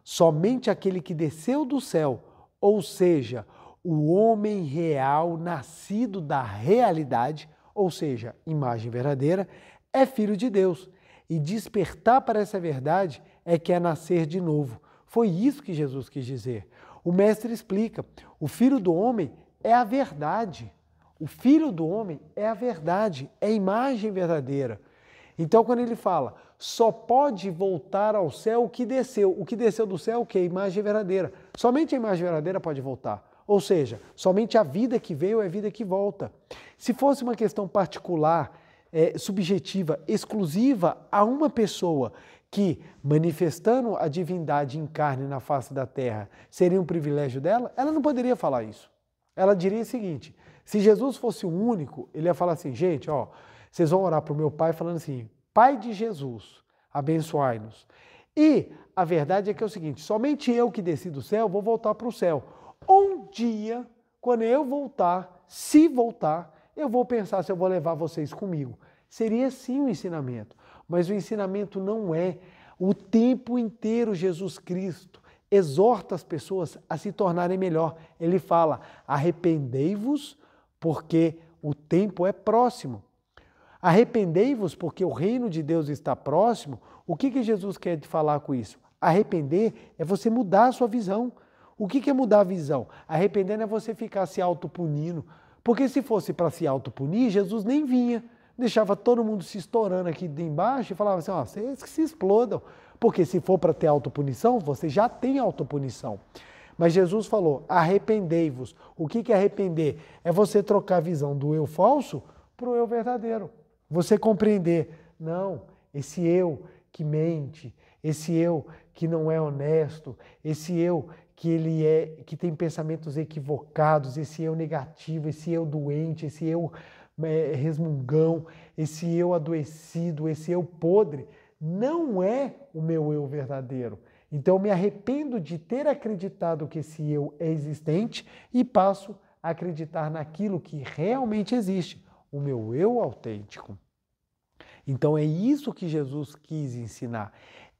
Somente aquele que desceu do céu, ou seja, o homem real nascido da realidade, ou seja, imagem verdadeira, é filho de Deus. E despertar para essa verdade é que é nascer de novo. Foi isso que Jesus quis dizer. O mestre explica, o Filho do Homem é a verdade. O Filho do Homem é a verdade, é a imagem verdadeira. Então, quando ele fala, só pode voltar ao céu o que desceu. O que desceu do céu, o que? A imagem verdadeira. Somente a imagem verdadeira pode voltar. Ou seja, somente a vida que veio é a vida que volta. Se fosse uma questão particular, subjetiva, exclusiva a uma pessoa que, manifestando a divindade em carne na face da terra, seria um privilégio dela, ela não poderia falar isso. Ela diria o seguinte, se Jesus fosse o único, ele ia falar assim, gente, ó, vocês vão orar para o meu Pai falando assim, Pai de Jesus, abençoai-nos. E a verdade é que é o seguinte, somente eu que desci do céu vou voltar para o céu. Um dia, quando eu voltar, se voltar, eu vou pensar se eu vou levar vocês comigo. Seria sim o ensinamento, mas o ensinamento não é. O tempo inteiro Jesus Cristo exorta as pessoas a se tornarem melhor. Ele fala, arrependei-vos porque o tempo é próximo. Arrependei-vos porque o reino de Deus está próximo. O que Jesus quer falar com isso? Arrepender é você mudar a sua visão. O que é mudar a visão? Arrepender não é você ficar se autopunindo. Porque se fosse para se autopunir, Jesus nem vinha. Deixava todo mundo se estourando aqui de embaixo e falava assim, ó, vocês que se explodam. Porque se for para ter autopunição, você já tem autopunição. Mas Jesus falou, arrependei-vos. O que é arrepender? É você trocar a visão do eu falso para o eu verdadeiro. Você compreender, não, esse eu que mente, esse eu que não é honesto, esse eu que tem pensamentos equivocados, esse eu negativo, esse eu doente, esse eu resmungão, esse eu adoecido, esse eu podre, não é o meu eu verdadeiro. Então eu me arrependo de ter acreditado que esse eu é existente e passo a acreditar naquilo que realmente existe, o meu eu autêntico. Então é isso que Jesus quis ensinar.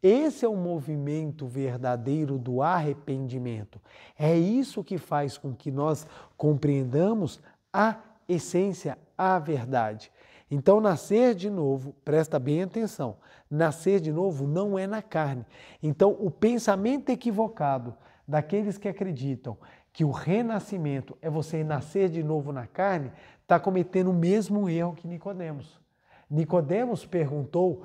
Esse é o movimento verdadeiro do arrependimento. É isso que faz com que nós compreendamos a essência, a verdade. Então, nascer de novo, presta bem atenção, nascer de novo não é na carne. Então, o pensamento equivocado daqueles que acreditam que o renascimento é você nascer de novo na carne, está cometendo o mesmo erro que Nicodemos. Nicodemos perguntou,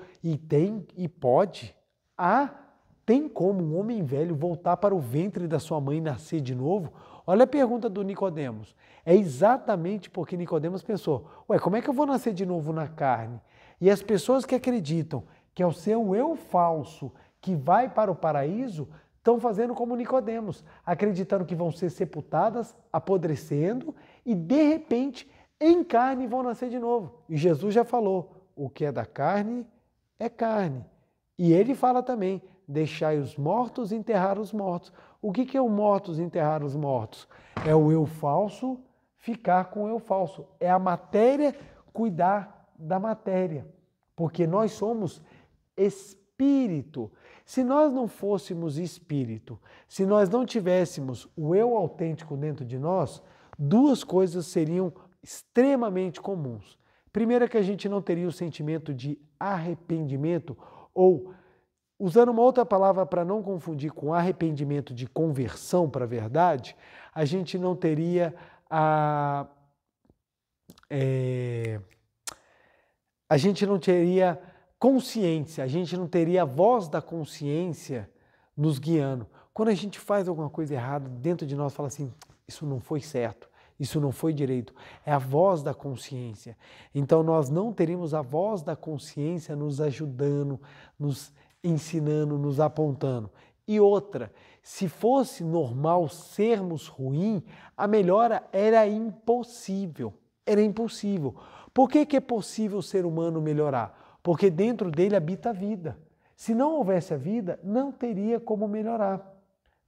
tem como um homem velho voltar para o ventre da sua mãe e nascer de novo? Olha a pergunta do Nicodemos. É exatamente porque Nicodemos pensou, como é que eu vou nascer de novo na carne? E as pessoas que acreditam que é o seu eu falso que vai para o paraíso, estão fazendo como Nicodemos, acreditando que vão ser sepultadas, apodrecendo e de repente em carne vão nascer de novo. E Jesus já falou, o que é da carne é carne. E ele fala também, deixai os mortos enterrar os mortos. O que é o mortos enterrar os mortos? É o eu falso ficar com o eu falso. É a matéria cuidar da matéria. Porque nós somos espírito. Se nós não fôssemos espírito, se nós não tivéssemos o eu autêntico dentro de nós, duas coisas seriam extremamente comuns. Primeiro é que a gente não teria o sentimento de arrependimento ou, usando uma outra palavra para não confundir com arrependimento de conversão para a verdade, a gente não teria consciência, a gente não teria a voz da consciência nos guiando. Quando a gente faz alguma coisa errada, dentro de nós fala assim, isso não foi certo, isso não foi direito. É a voz da consciência. Então nós não teremos a voz da consciência nos ajudando, nos ensinando, nos apontando. E outra, se fosse normal sermos ruins, a melhora era impossível. Era impossível. Por que é possível o ser humano melhorar? Porque dentro dele habita a vida. Se não houvesse a vida, não teria como melhorar.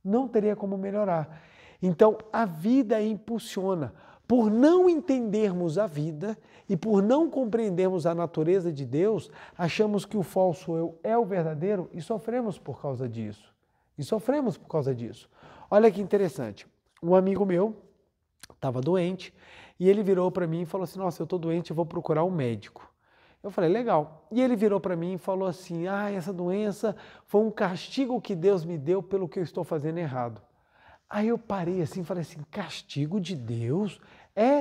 Não teria como melhorar. Então, a vida impulsiona. Por não entendermos a vida e por não compreendermos a natureza de Deus, achamos que o falso eu é o verdadeiro e sofremos por causa disso. E sofremos por causa disso. Olha que interessante. Um amigo meu estava doente e ele virou para mim e falou assim, nossa, eu estou doente, eu vou procurar um médico. Eu falei, legal. E ele virou para mim e falou assim, essa doença foi um castigo que Deus me deu pelo que eu estou fazendo errado. Aí eu parei assim e falei assim, castigo de Deus?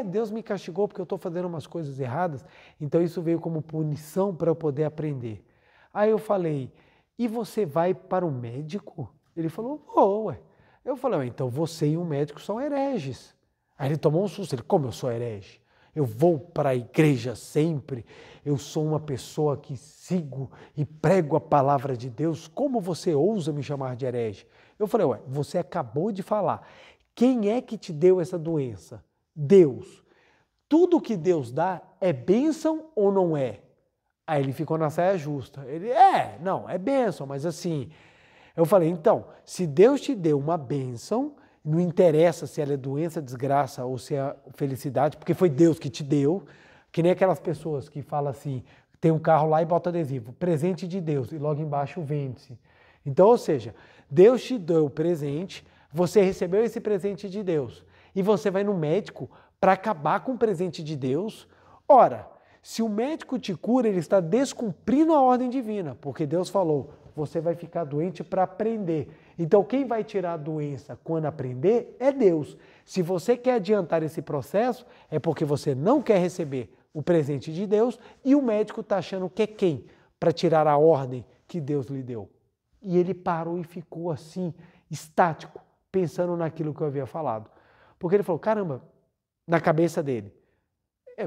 Deus me castigou porque eu estou fazendo umas coisas erradas, então isso veio como punição para eu poder aprender. Aí eu falei, e você vai para o médico? Ele falou, ué. Eu falei, então você e o médico são hereges. Aí ele tomou um susto, ele, como eu sou herege? Eu vou para a igreja sempre, eu sou uma pessoa que sigo e prego a palavra de Deus, como você ousa me chamar de herege? Eu falei, você acabou de falar, quem é que te deu essa doença? Deus. Tudo que Deus dá é bênção ou não é? Aí ele ficou na saia justa. Ele, não, é bênção, mas assim... Eu falei, então, se Deus te deu uma bênção, não interessa se ela é doença, desgraça ou se é felicidade, porque foi Deus que te deu, que nem aquelas pessoas que falam assim, tem um carro lá e bota adesivo, presente de Deus, e logo embaixo vende-se. Então, ou seja, Deus te deu o presente, você recebeu esse presente de Deus, e você vai no médico para acabar com o presente de Deus. Ora, se o médico te cura, ele está descumprindo a ordem divina, porque Deus falou, você vai ficar doente para aprender. Então, quem vai tirar a doença quando aprender é Deus. Se você quer adiantar esse processo, é porque você não quer receber o presente de Deus e o médico está achando que é quem? Para tirar a ordem que Deus lhe deu. E ele parou e ficou assim, estático, pensando naquilo que eu havia falado. Porque ele falou, caramba, na cabeça dele,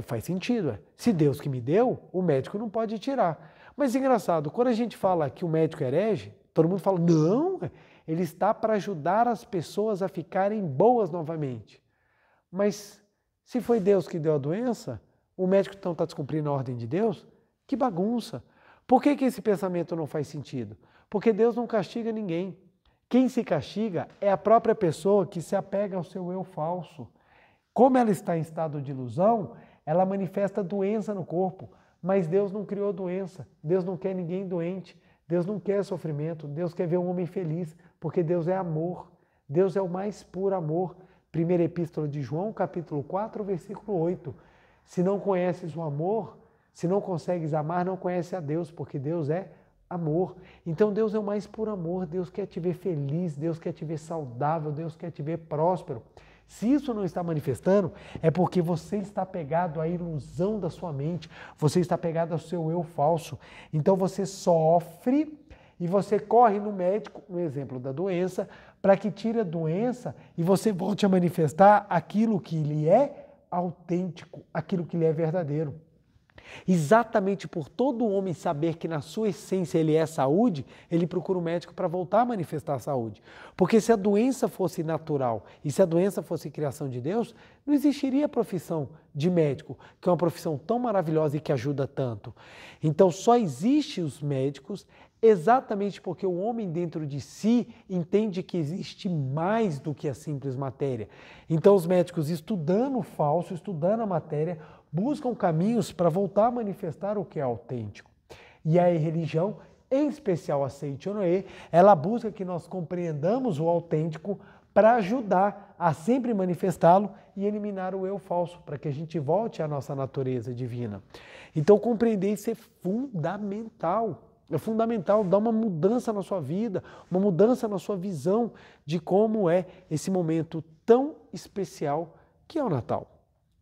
faz sentido. Se Deus que me deu, o médico não pode tirar. Mas engraçado, quando a gente fala que o médico é herege, todo mundo fala, não, ele está para ajudar as pessoas a ficarem boas novamente. Mas se foi Deus que deu a doença, o médico então está descumprindo a ordem de Deus? Que bagunça! Por que esse pensamento não faz sentido? Porque Deus não castiga ninguém. Quem se castiga é a própria pessoa que se apega ao seu eu falso. Como ela está em estado de ilusão, ela manifesta doença no corpo. Mas Deus não criou doença, Deus não quer ninguém doente, Deus não quer sofrimento, Deus quer ver um homem feliz, porque Deus é amor, Deus é o mais puro amor. Primeira Epístola de João, capítulo 4, versículo 8. Se não conheces o amor, se não consegues amar, não conhece a Deus, porque Deus é amor. Então Deus é o mais puro amor, Deus quer te ver feliz, Deus quer te ver saudável, Deus quer te ver próspero. Se isso não está manifestando, é porque você está pegado à ilusão da sua mente, você está pegado ao seu eu falso. Então você sofre e você corre no médico, no exemplo da doença, para que tire a doença e você volte a manifestar aquilo que lhe é autêntico, aquilo que lhe é verdadeiro. Exatamente por todo homem saber que na sua essência ele é saúde, ele procura um médico para voltar a manifestar a saúde. Porque se a doença fosse natural e se a doença fosse criação de Deus, não existiria a profissão de médico, que é uma profissão tão maravilhosa e que ajuda tanto. Então só existem os médicos exatamente porque o homem dentro de si entende que existe mais do que a simples matéria. Então os médicos, estudando o falso, estudando a matéria, buscam caminhos para voltar a manifestar o que é autêntico. E a religião, em especial a Seichonoye, ela busca que nós compreendamos o autêntico para ajudar a sempre manifestá-lo e eliminar o eu falso, para que a gente volte à nossa natureza divina. Então compreender isso é fundamental. É fundamental dar uma mudança na sua vida, uma mudança na sua visão de como é esse momento tão especial que é o Natal.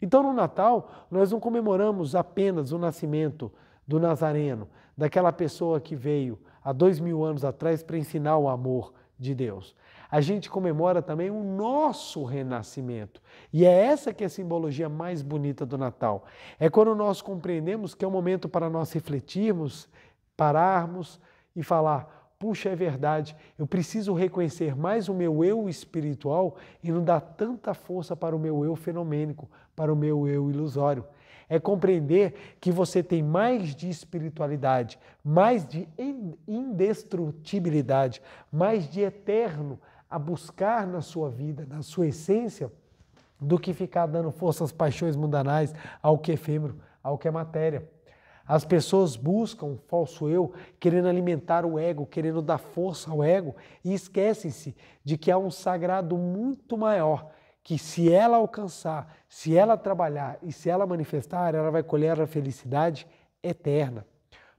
Então, no Natal, nós não comemoramos apenas o nascimento do Nazareno, daquela pessoa que veio há 2000 anos atrás para ensinar o amor de Deus. a gente comemora também o nosso renascimento. E é essa que é a simbologia mais bonita do Natal. É quando nós compreendemos que é um momento para nós refletirmos, pararmos e falar: puxa, é verdade, eu preciso reconhecer mais o meu eu espiritual e não dar tanta força para o meu eu fenomênico, para o meu eu ilusório. É compreender que você tem mais de espiritualidade, mais de indestrutibilidade, mais de eterno a buscar na sua vida, na sua essência, do que ficar dando força às paixões mundanais, ao que é efêmero, ao que é matéria. As pessoas buscam o falso eu, querendo alimentar o ego, querendo dar força ao ego, e esquecem-se de que há um sagrado muito maior, que se ela alcançar, se ela trabalhar e se ela manifestar, ela vai colher a felicidade eterna.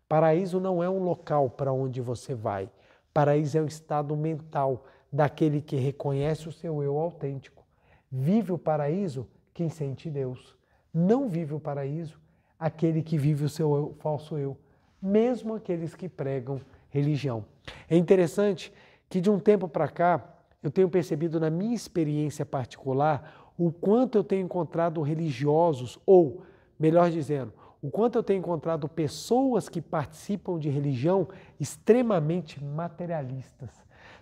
Paraíso não é um local para onde você vai. Paraíso é um estado mental daquele que reconhece o seu eu autêntico. Vive o paraíso quem sente Deus. Não vive o paraíso aquele que vive o seu eu, falso eu, mesmo aqueles que pregam religião. É interessante que de um tempo para cá, eu tenho percebido na minha experiência particular o quanto eu tenho encontrado religiosos, ou, melhor dizendo, o quanto eu tenho encontrado pessoas que participam de religião extremamente materialistas.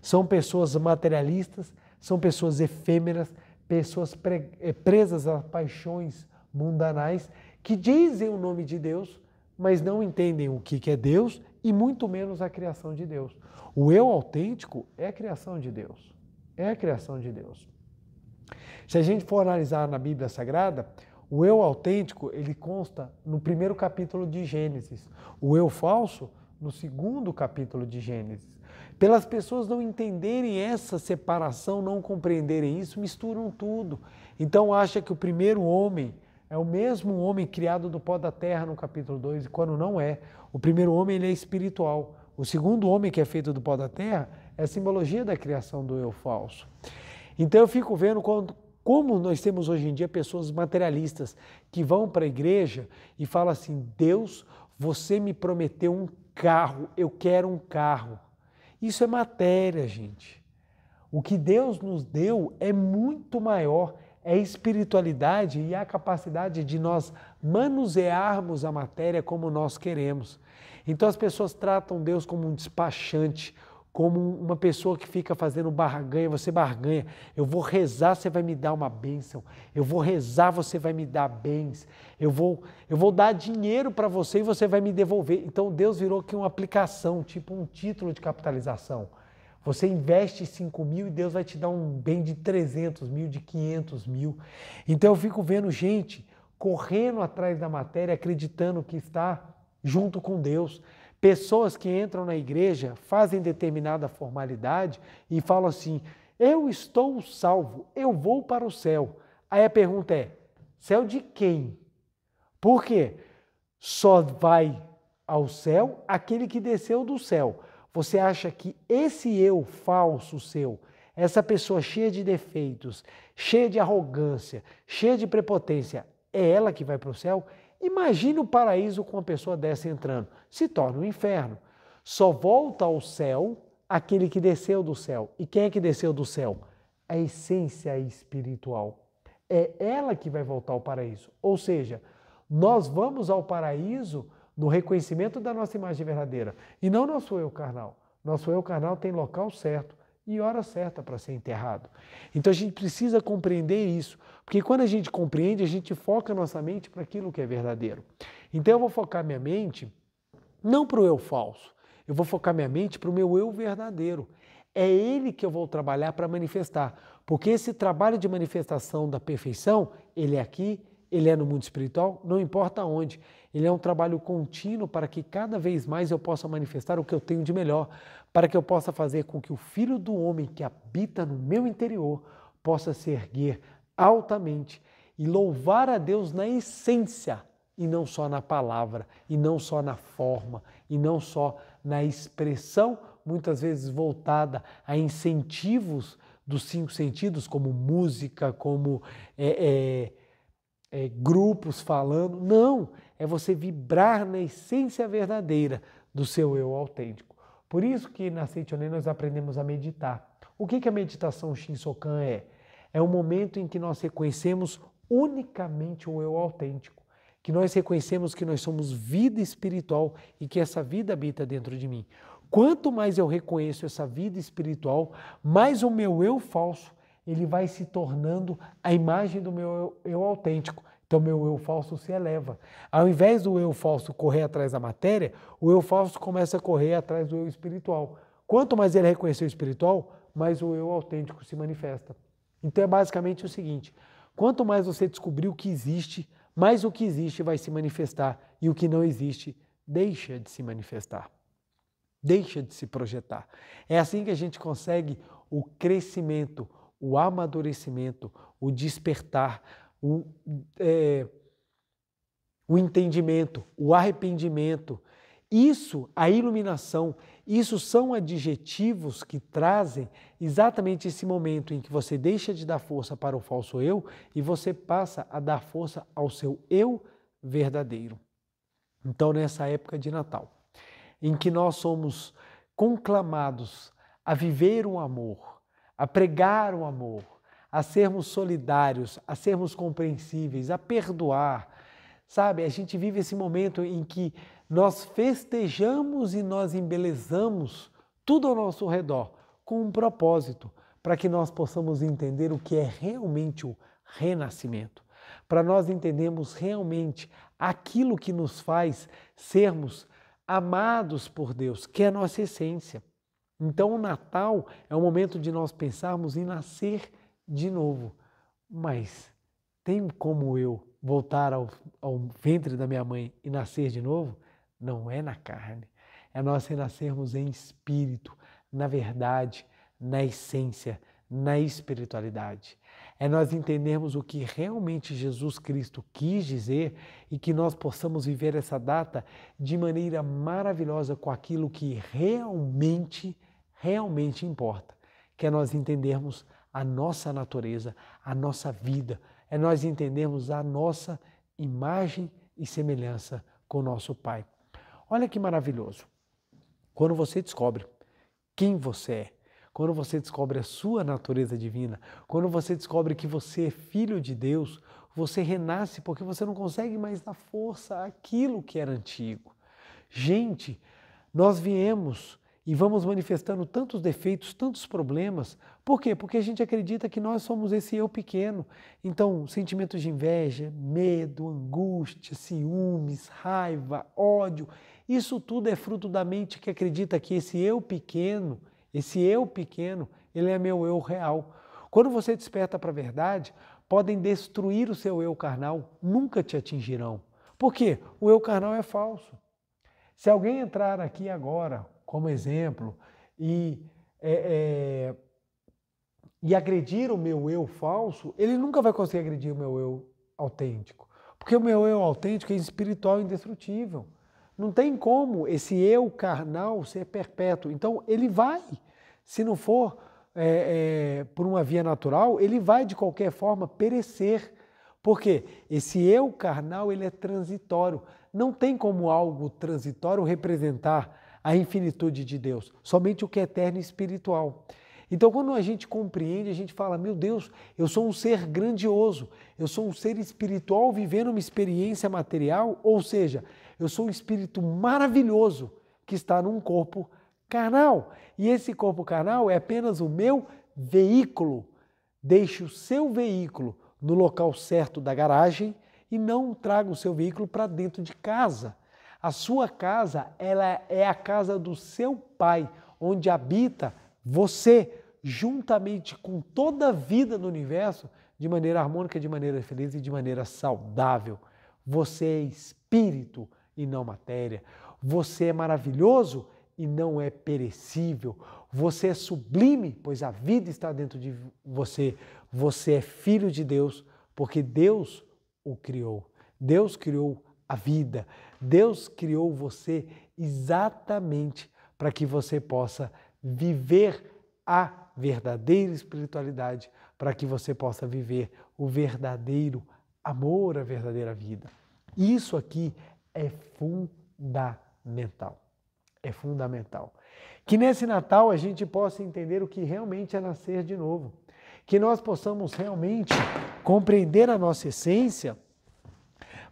São pessoas materialistas, são pessoas efêmeras, pessoas presas a paixões mundanais, que dizem o nome de Deus, mas não entendem o que é Deus e muito menos a criação de Deus. O eu autêntico é a criação de Deus. É a criação de Deus. Se a gente for analisar na Bíblia Sagrada, o eu autêntico, ele consta no primeiro capítulo de Gênesis. O eu falso, no segundo capítulo de Gênesis. Pelas pessoas não entenderem essa separação, não compreenderem isso, misturam tudo. Então acha que o primeiro homem é o mesmo homem criado do pó da terra no capítulo 2, e quando não é. O primeiro homem ele é espiritual. O segundo homem, que é feito do pó da terra, é a simbologia da criação do eu falso. Então eu fico vendo como nós temos hoje em dia pessoas materialistas que vão para a igreja e falam assim: Deus, você me prometeu um carro, eu quero um carro. Isso é matéria, gente. O que Deus nos deu é muito maior, é a espiritualidade e a capacidade de nós manusearmos a matéria como nós queremos. Então as pessoas tratam Deus como um despachante, como uma pessoa que fica fazendo barganha, você barganha. Eu vou rezar, você vai me dar uma bênção. Eu vou rezar, você vai me dar bens. Eu vou dar dinheiro para você e você vai me devolver. Então Deus virou aqui uma aplicação, tipo um título de capitalização. Você investe 5 mil e Deus vai te dar um bem de 300 mil, de 500 mil. Então eu fico vendo gente correndo atrás da matéria, acreditando que está junto com Deus. Pessoas que entram na igreja, fazem determinada formalidade e falam assim: eu estou salvo, eu vou para o céu. Aí a pergunta é: céu de quem? Por quê? Só vai ao céu aquele que desceu do céu. Você acha que esse eu falso seu, essa pessoa cheia de defeitos, cheia de arrogância, cheia de prepotência, é ela que vai para o céu? Imagine o paraíso com uma pessoa dessa entrando. Se torna um inferno. Só volta ao céu aquele que desceu do céu. E quem é que desceu do céu? A essência espiritual. É ela que vai voltar ao paraíso. Ou seja, nós vamos ao paraíso no reconhecimento da nossa imagem verdadeira. E não nosso eu carnal. Nosso eu carnal tem local certo e hora certa para ser enterrado. Então a gente precisa compreender isso, porque quando a gente compreende, a gente foca nossa mente para aquilo que é verdadeiro. Então eu vou focar minha mente não para o eu falso, eu vou focar minha mente para o meu eu verdadeiro. É ele que eu vou trabalhar para manifestar, porque esse trabalho de manifestação da perfeição, ele é aqui, ele é no mundo espiritual, não importa onde. Ele é um trabalho contínuo para que cada vez mais eu possa manifestar o que eu tenho de melhor, para que eu possa fazer com que o Filho do Homem que habita no meu interior possa se erguer altamente e louvar a Deus na essência, e não só na palavra, e não só na forma, e não só na expressão, muitas vezes voltada a incentivos dos 5 sentidos, como música, como grupos falando. Não, é você vibrar na essência verdadeira do seu eu autêntico. Por isso que na Seitonê nós aprendemos a meditar. O que a meditação Shinsokan é? É um momento em que nós reconhecemos unicamente o eu autêntico, que nós reconhecemos que nós somos vida espiritual e que essa vida habita dentro de mim. Quanto mais eu reconheço essa vida espiritual, mais o meu eu falso, ele vai se tornando a imagem do meu eu autêntico. Então, meu eu falso se eleva. Ao invés do eu falso correr atrás da matéria, o eu falso começa a correr atrás do eu espiritual. Quanto mais ele reconhecer o espiritual, mais o eu autêntico se manifesta. Então, é basicamente o seguinte: quanto mais você descobrir o que existe, mais o que existe vai se manifestar e o que não existe deixa de se manifestar. Deixa de se projetar. É assim que a gente consegue o crescimento, o amadurecimento, o despertar, o entendimento, o arrependimento. Isso, a iluminação, isso são adjetivos que trazem exatamente esse momento em que você deixa de dar força para o falso eu e você passa a dar força ao seu eu verdadeiro. Então, nessa época de Natal, em que nós somos conclamados a viver o amor, a pregar o amor, a sermos solidários, a sermos compreensíveis, a perdoar. Sabe, a gente vive esse momento em que nós festejamos e nós embelezamos tudo ao nosso redor com um propósito, para que nós possamos entender o que é realmente o renascimento, para nós entendermos realmente aquilo que nos faz sermos amados por Deus, que é a nossa essência. Então o Natal é o momento de nós pensarmos em nascer de novo. Mas tem como eu voltar ao ventre da minha mãe e nascer de novo? Não é na carne. É nós renascermos em espírito, na verdade, na essência, na espiritualidade. É nós entendermos o que realmente Jesus Cristo quis dizer e que nós possamos viver essa data de maneira maravilhosa com aquilo que realmente importa, que é nós entendermos a nossa natureza, a nossa vida, é nós entendermos a nossa imagem e semelhança com o nosso Pai. Olha que maravilhoso. Quando você descobre quem você é, quando você descobre a sua natureza divina, quando você descobre que você é filho de Deus, você renasce porque você não consegue mais dar força àquilo que era antigo. Gente, nós viemos e vamos manifestando tantos defeitos, tantos problemas. Por quê? Porque a gente acredita que nós somos esse eu pequeno. Então, sentimentos de inveja, medo, angústia, ciúmes, raiva, ódio, isso tudo é fruto da mente que acredita que esse eu pequeno, ele é meu eu real. Quando você desperta para a verdade, podem destruir o seu eu carnal, nunca te atingirão. Por quê? O eu carnal é falso. Se alguém entrar aqui agora, como exemplo, e agredir o meu eu falso, ele nunca vai conseguir agredir o meu eu autêntico. Porque o meu eu autêntico é espiritual e indestrutível. Não tem como esse eu carnal ser perpétuo. Então, ele vai, se não for por uma via natural, ele vai de qualquer forma perecer. Porque esse eu carnal, ele é transitório. Não tem como algo transitório representar a infinitude de Deus, somente o que é eterno e espiritual. Então, quando a gente compreende, a gente fala, meu Deus, eu sou um ser grandioso, eu sou um ser espiritual vivendo uma experiência material, ou seja, eu sou um espírito maravilhoso que está num corpo carnal. E esse corpo carnal é apenas o meu veículo. Deixe o seu veículo no local certo da garagem e não traga o seu veículo para dentro de casa. A sua casa, ela é a casa do seu Pai, onde habita você, juntamente com toda a vida no universo, de maneira harmônica, de maneira feliz e de maneira saudável. Você é espírito e não matéria. Você é maravilhoso e não é perecível. Você é sublime, pois a vida está dentro de você. Você é filho de Deus, porque Deus o criou. Deus criou a vida. Deus criou você exatamente para que você possa viver a verdadeira espiritualidade, para que você possa viver o verdadeiro amor, a verdadeira vida. Isso aqui é fundamental. É fundamental. Que nesse Natal a gente possa entender o que realmente é nascer de novo. Que nós possamos realmente compreender a nossa essência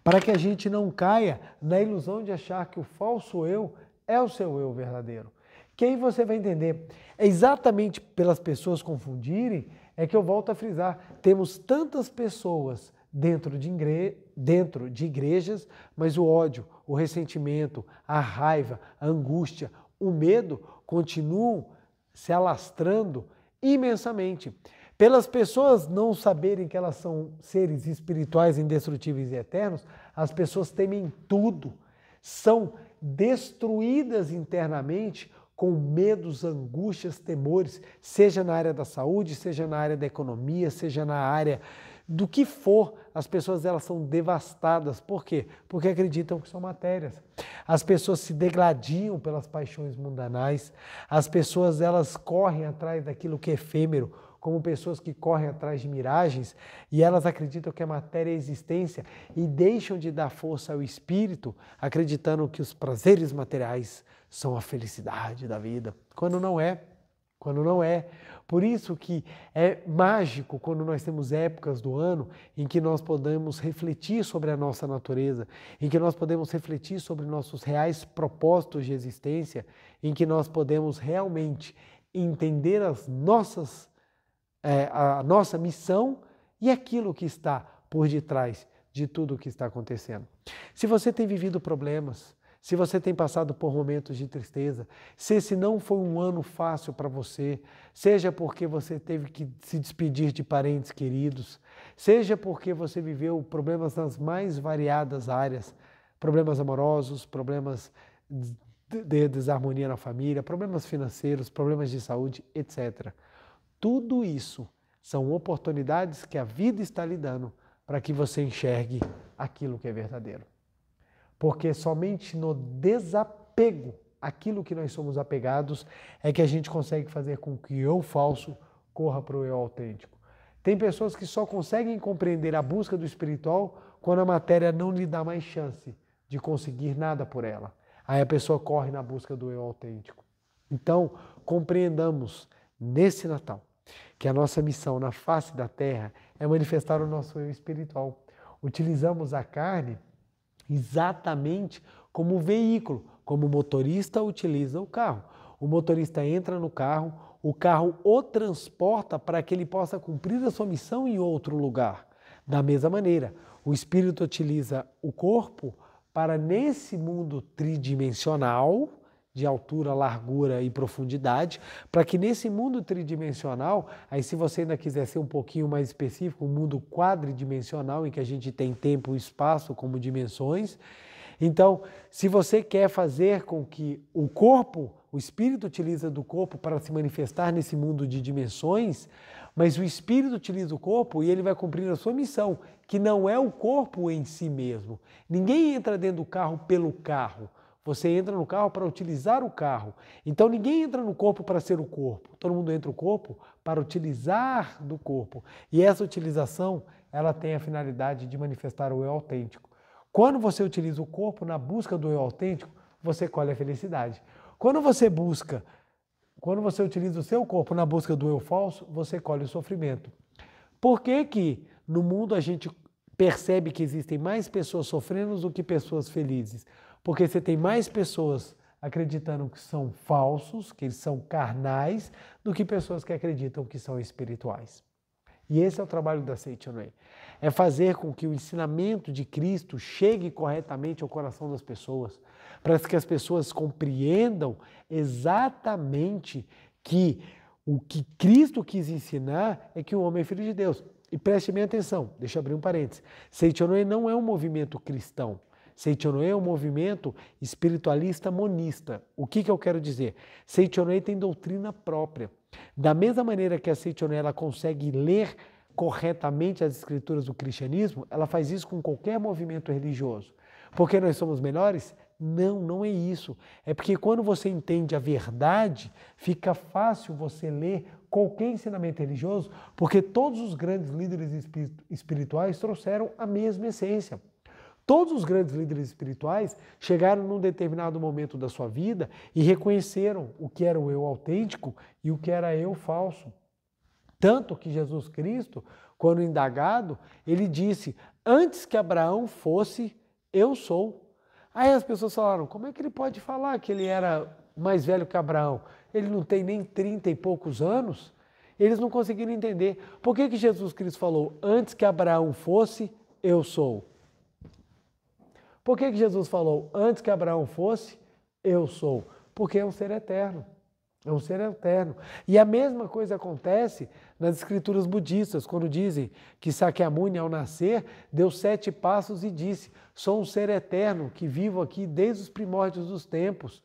para que a gente não caia na ilusão de achar que o falso eu é o seu eu verdadeiro. Que aí você vai entender. É exatamente pelas pessoas confundirem, é que eu volto a frisar. Temos tantas pessoas dentro de igrejas, mas o ódio, o ressentimento, a raiva, a angústia, o medo continuam se alastrando imensamente. Pelas pessoas não saberem que elas são seres espirituais, indestrutíveis e eternos, as pessoas temem tudo, são destruídas internamente com medos, angústias, temores, seja na área da saúde, seja na área da economia, seja na área do que for, as pessoas elas são devastadas. Por quê? Porque acreditam que são matérias. As pessoas se degladiam pelas paixões mundanais, as pessoas elas correm atrás daquilo que é efêmero, como pessoas que correm atrás de miragens e elas acreditam que a matéria é a existência e deixam de dar força ao espírito, acreditando que os prazeres materiais são a felicidade da vida, quando não é. Quando não é. Por isso que é mágico quando nós temos épocas do ano em que nós podemos refletir sobre a nossa natureza, em que nós podemos refletir sobre nossos reais propósitos de existência, em que nós podemos realmente entender a nossa missão e aquilo que está por detrás de tudo o que está acontecendo. Se você tem vivido problemas, se você tem passado por momentos de tristeza, se esse não foi um ano fácil para você, seja porque você teve que se despedir de parentes queridos, seja porque você viveu problemas nas mais variadas áreas, problemas amorosos, problemas de desarmonia na família, problemas financeiros, problemas de saúde, etc. Tudo isso são oportunidades que a vida está lhe dando para que você enxergue aquilo que é verdadeiro. Porque somente no desapego àquilo que nós somos apegados é que a gente consegue fazer com que o eu falso corra para o eu autêntico. Tem pessoas que só conseguem compreender a busca do espiritual quando a matéria não lhe dá mais chance de conseguir nada por ela. Aí a pessoa corre na busca do eu autêntico. Então, compreendamos nesse Natal que a nossa missão na face da terra é manifestar o nosso eu espiritual. Utilizamos a carne exatamente como veículo, como o motorista utiliza o carro. O motorista entra no carro, o carro o transporta para que ele possa cumprir a sua missão em outro lugar. Da mesma maneira, o espírito utiliza o corpo para nesse mundo tridimensional, de altura, largura e profundidade, para que nesse mundo tridimensional, aí se você ainda quiser ser um pouquinho mais específico, um mundo quadridimensional, em que a gente tem tempo e espaço como dimensões. Então, se você quer fazer com que o corpo, o espírito utiliza do corpo para se manifestar nesse mundo de dimensões, mas o espírito utiliza o corpo e ele vai cumprir a sua missão, que não é o corpo em si mesmo. Ninguém entra dentro do carro pelo carro. Você entra no carro para utilizar o carro. Então ninguém entra no corpo para ser o corpo. Todo mundo entra no corpo para utilizar do corpo. E essa utilização, ela tem a finalidade de manifestar o eu autêntico. Quando você utiliza o corpo na busca do eu autêntico, você colhe a felicidade. Quando você utiliza o seu corpo na busca do eu falso, você colhe o sofrimento. Por que que no mundo a gente percebe que existem mais pessoas sofrendo do que pessoas felizes? Porque você tem mais pessoas acreditando que são falsos, que eles são carnais, do que pessoas que acreditam que são espirituais. E esse é o trabalho da Seitonei. É fazer com que o ensinamento de Cristo chegue corretamente ao coração das pessoas, para que as pessoas compreendam exatamente que o que Cristo quis ensinar é que o homem é filho de Deus. E preste bem atenção, deixa eu abrir um parênteses. Seitonei não é um movimento cristão. Seitonei é um movimento espiritualista monista. O que eu quero dizer? Seitonei tem doutrina própria. Da mesma maneira que a Seitonei ela consegue ler corretamente as escrituras do cristianismo, ela faz isso com qualquer movimento religioso. Porque nós somos melhores? Não, não é isso. É porque quando você entende a verdade, fica fácil você ler qualquer ensinamento religioso, porque todos os grandes líderes espirituais trouxeram a mesma essência. Todos os grandes líderes espirituais chegaram num determinado momento da sua vida e reconheceram o que era o eu autêntico e o que era eu falso. Tanto que Jesus Cristo, quando indagado, ele disse, antes que Abraão fosse, eu sou. Aí as pessoas falaram, como é que ele pode falar que ele era mais velho que Abraão? Ele não tem nem 30 e poucos anos? Eles não conseguiram entender. Por que Jesus Cristo falou, antes que Abraão fosse, eu sou? Por que Jesus falou, antes que Abraão fosse, eu sou? Porque é um ser eterno. É um ser eterno. E a mesma coisa acontece nas escrituras budistas, quando dizem que Sakyamuni, ao nascer, deu 7 passos e disse, sou um ser eterno que vivo aqui desde os primórdios dos tempos.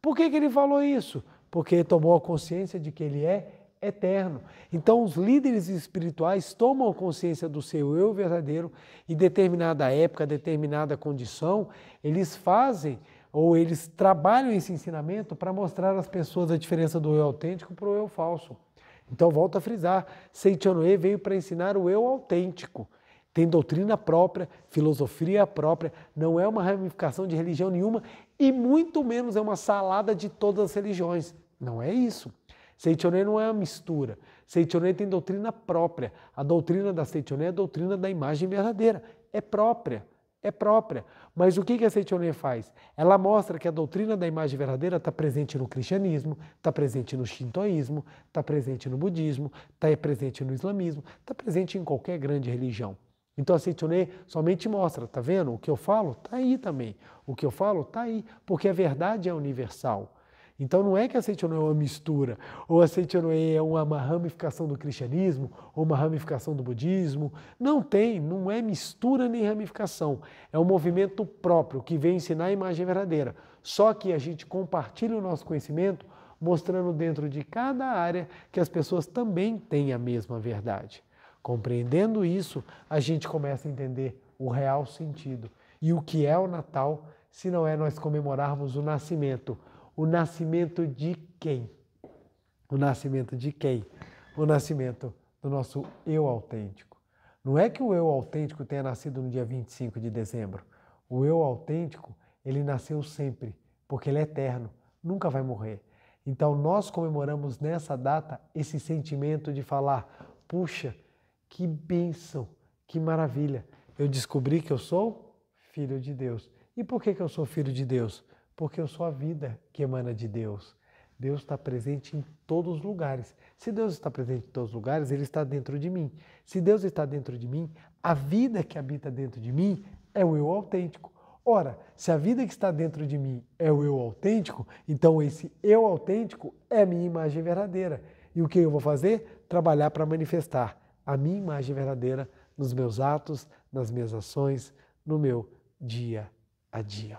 Por que ele falou isso? Porque ele tomou a consciência de que ele é eterno. Então, os líderes espirituais tomam consciência do seu eu verdadeiro e determinada época, determinada condição, eles fazem ou eles trabalham esse ensinamento para mostrar às pessoas a diferença do eu autêntico para o eu falso. Então, volto a frisar, Seichonoe veio para ensinar o eu autêntico. Tem doutrina própria, filosofia própria, não é uma ramificação de religião nenhuma e muito menos é uma salada de todas as religiões. Não é isso. Seichonoe não é uma mistura. Seichonoe tem doutrina própria. A doutrina da Seichonoe é a doutrina da imagem verdadeira. É própria. É própria. Mas o que a Seichonoe faz? Ela mostra que a doutrina da imagem verdadeira está presente no cristianismo, está presente no shintoísmo, está presente no budismo, está presente no islamismo, está presente em qualquer grande religião. Então a Seichonoe somente mostra, tá vendo? O que eu falo está aí também. O que eu falo está aí, porque a verdade é universal. Então não é que a Seichonoe é uma mistura, ou a Seichonoe é uma ramificação do cristianismo, ou uma ramificação do budismo. Não tem, não é mistura nem ramificação. É um movimento próprio que vem ensinar a imagem verdadeira. Só que a gente compartilha o nosso conhecimento mostrando dentro de cada área que as pessoas também têm a mesma verdade. Compreendendo isso, a gente começa a entender o real sentido. E o que é o Natal, se não é nós comemorarmos o nascimento. O nascimento de quem? O nascimento de quem? O nascimento do nosso eu autêntico. Não é que o eu autêntico tenha nascido no dia 25 de dezembro. O eu autêntico, ele nasceu sempre, porque ele é eterno, nunca vai morrer. Então nós comemoramos nessa data esse sentimento de falar, puxa, que bênção, que maravilha. Eu descobri que eu sou filho de Deus. E por que eu sou filho de Deus? Porque eu sou a vida que emana de Deus. Deus está presente em todos os lugares. Se Deus está presente em todos os lugares, Ele está dentro de mim. Se Deus está dentro de mim, a vida que habita dentro de mim é o eu autêntico. Ora, se a vida que está dentro de mim é o eu autêntico, então esse eu autêntico é a minha imagem verdadeira. E o que eu vou fazer? Trabalhar para manifestar a minha imagem verdadeira nos meus atos, nas minhas ações, no meu dia a dia.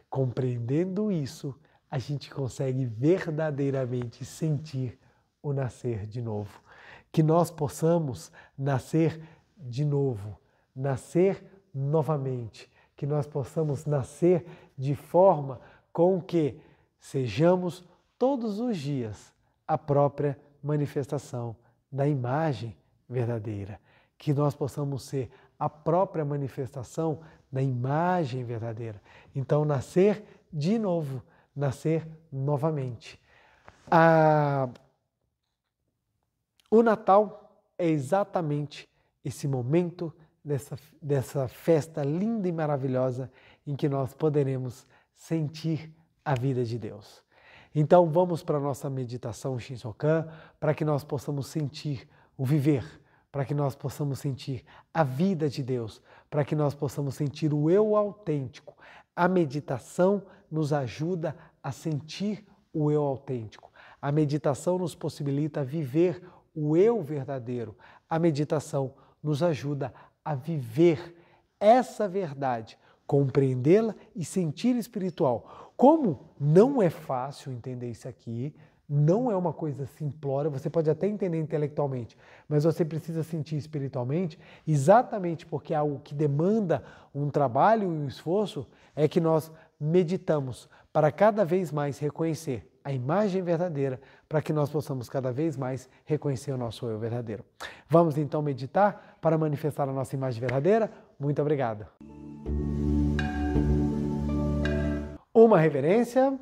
Compreendendo isso, a gente consegue verdadeiramente sentir o nascer de novo. Que nós possamos nascer de novo, nascer novamente. Que nós possamos nascer de forma com que sejamos todos os dias a própria manifestação da imagem verdadeira. Que nós possamos ser a própria manifestação da imagem verdadeira. Então, nascer de novo, nascer novamente. O Natal é exatamente esse momento dessa festa linda e maravilhosa em que nós poderemos sentir a vida de Deus. Então, vamos para a nossa meditação Shinsokan, para que nós possamos sentir o viver, para que nós possamos sentir a vida de Deus, para que nós possamos sentir o eu autêntico. A meditação nos ajuda a sentir o eu autêntico. A meditação nos possibilita viver o eu verdadeiro. A meditação nos ajuda a viver essa verdade, compreendê-la e sentir espiritual. Como não é fácil entender isso aqui, não é uma coisa simplória, você pode até entender intelectualmente, mas você precisa sentir espiritualmente, exatamente porque é algo que demanda um trabalho e um esforço, é que nós meditamos para cada vez mais reconhecer a imagem verdadeira, para que nós possamos cada vez mais reconhecer o nosso eu verdadeiro. Vamos então meditar para manifestar a nossa imagem verdadeira? Muito obrigado. Uma reverência.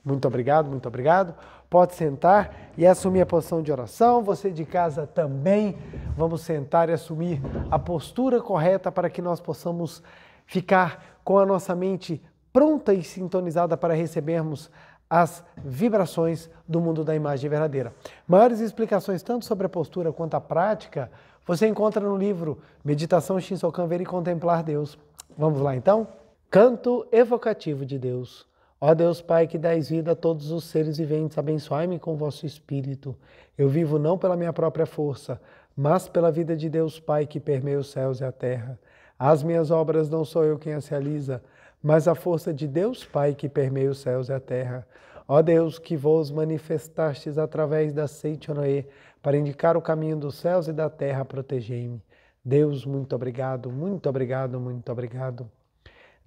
Muito obrigado, muito obrigado. Pode sentar e assumir a posição de oração. Você de casa também. Vamos sentar e assumir a postura correta para que nós possamos ficar com a nossa mente pronta e sintonizada para recebermos as vibrações do mundo da imagem verdadeira. Maiores explicações tanto sobre a postura quanto a prática você encontra no livro Meditação Shinsokan Ver e Contemplar Deus. Vamos lá então? Canto evocativo de Deus. Ó Deus Pai, que dais vida a todos os seres viventes, abençoai-me com vosso Espírito. Eu vivo não pela minha própria força, mas pela vida de Deus Pai que permeia os céus e a terra. As minhas obras não sou eu quem as realiza, mas a força de Deus Pai que permeia os céus e a terra. Ó Deus, que vos manifestastes através da Seichonoe para indicar o caminho dos céus e da terra, protegei-me. Deus, muito obrigado, muito obrigado, muito obrigado.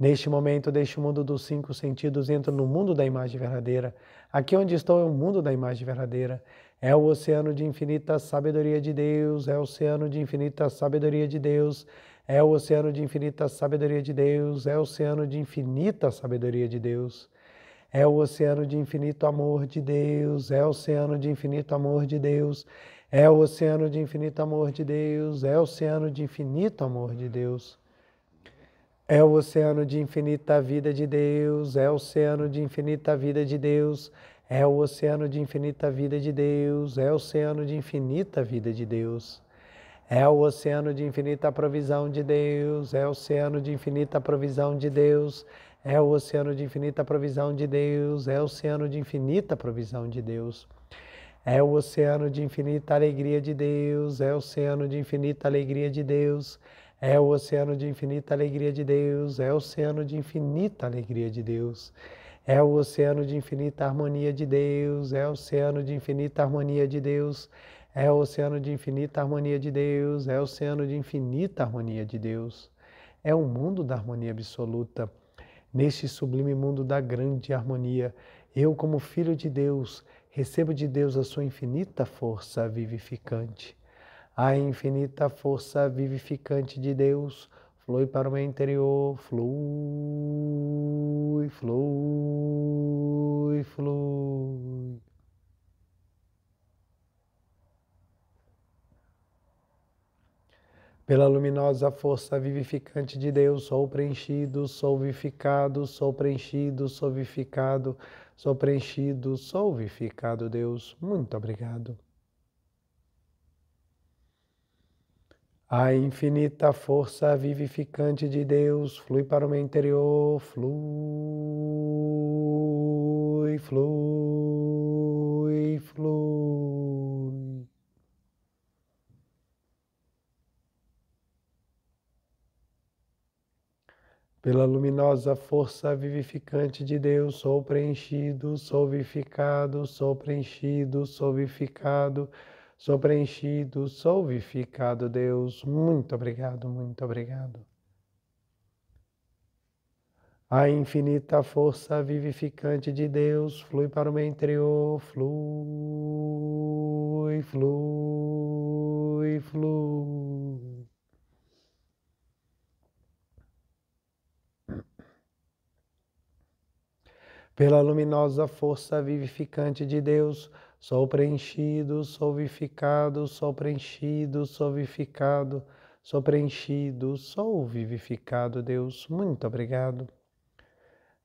Neste momento, deste mundo dos 5 sentidos, entro no mundo da imagem verdadeira. Aqui onde estou é o mundo da imagem verdadeira. É o oceano de infinita sabedoria de Deus, é o oceano de infinita sabedoria de Deus, é o oceano de infinita sabedoria de Deus, é o oceano de infinita sabedoria de Deus. É o oceano de infinito amor de Deus, é o oceano de infinito amor de Deus, é o oceano de infinito amor de Deus, é o oceano de infinito amor de Deus. É o oceano de infinita vida de Deus, é o oceano de infinita vida de Deus, é o oceano de infinita vida de Deus, é o oceano de infinita vida de Deus. É o oceano de infinita provisão de Deus, é o oceano de infinita provisão de Deus, é o oceano de infinita provisão de Deus, é o oceano de infinita provisão de Deus. É o oceano de infinita alegria de Deus, é o oceano de infinita alegria de Deus, é o oceano de infinita alegria de Deus, é o oceano de infinita alegria de Deus. É o oceano de infinita harmonia de Deus, é o oceano de infinita harmonia de Deus, é o oceano de infinita harmonia de Deus, é o oceano de infinita harmonia de Deus. É o mundo da harmonia absoluta. Neste sublime mundo da grande harmonia, eu, como filho de Deus, recebo de Deus a sua infinita força vivificante. A infinita força vivificante de Deus flui para o meu interior, flui, flui, flui. Pela luminosa força vivificante de Deus, sou preenchido, sou vivificado, sou preenchido, sou vivificado, sou preenchido, sou vivificado, Deus. Muito obrigado. A infinita força vivificante de Deus flui para o meu interior, flui, flui, flui. Pela luminosa força vivificante de Deus, sou preenchido, sou vivificado, sou preenchido, sou vivificado, sou preenchido, sou vivificado, Deus. Muito obrigado, muito obrigado. A infinita força vivificante de Deus flui para o meu interior, flui, flui, flui. Pela luminosa força vivificante de Deus, sou preenchido, sou vivificado, sou preenchido, sou vivificado, sou preenchido, sou vivificado, Deus. Muito obrigado.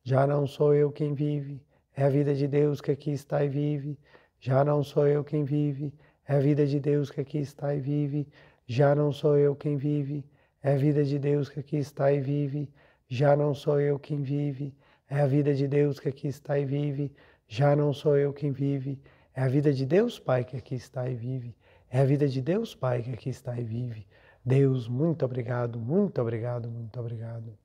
Já não sou eu quem vive, é a vida de Deus que aqui está e vive. Já não sou eu quem vive, é a vida de Deus que aqui está e vive. Já não sou eu quem vive, é a vida de Deus que aqui está e vive. Já não sou eu quem vive, é a vida de Deus que aqui está e vive. Já não sou eu quem vive, é a vida de Deus Pai que aqui está e vive. É a vida de Deus Pai que aqui está e vive. Deus, muito obrigado, muito obrigado, muito obrigado.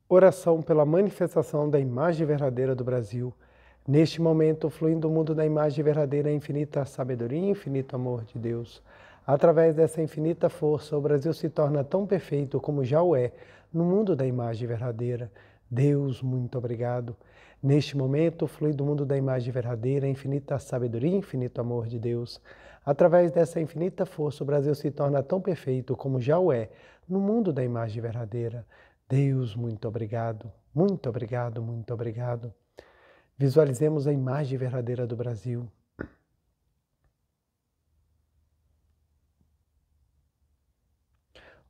Oração pela manifestação da imagem verdadeira do Brasil. Neste momento, flui do mundo da imagem verdadeira a infinita sabedoria e infinito amor de Deus. Através dessa infinita força, o Brasil se torna tão perfeito como já o é no mundo da imagem verdadeira. Deus, muito obrigado. Neste momento, flui do mundo da imagem verdadeira a infinita sabedoria e infinito amor de Deus. Através dessa infinita força, o Brasil se torna tão perfeito como já o é no mundo da imagem verdadeira. Deus, muito obrigado. Muito obrigado, muito obrigado. Visualizemos a imagem verdadeira do Brasil.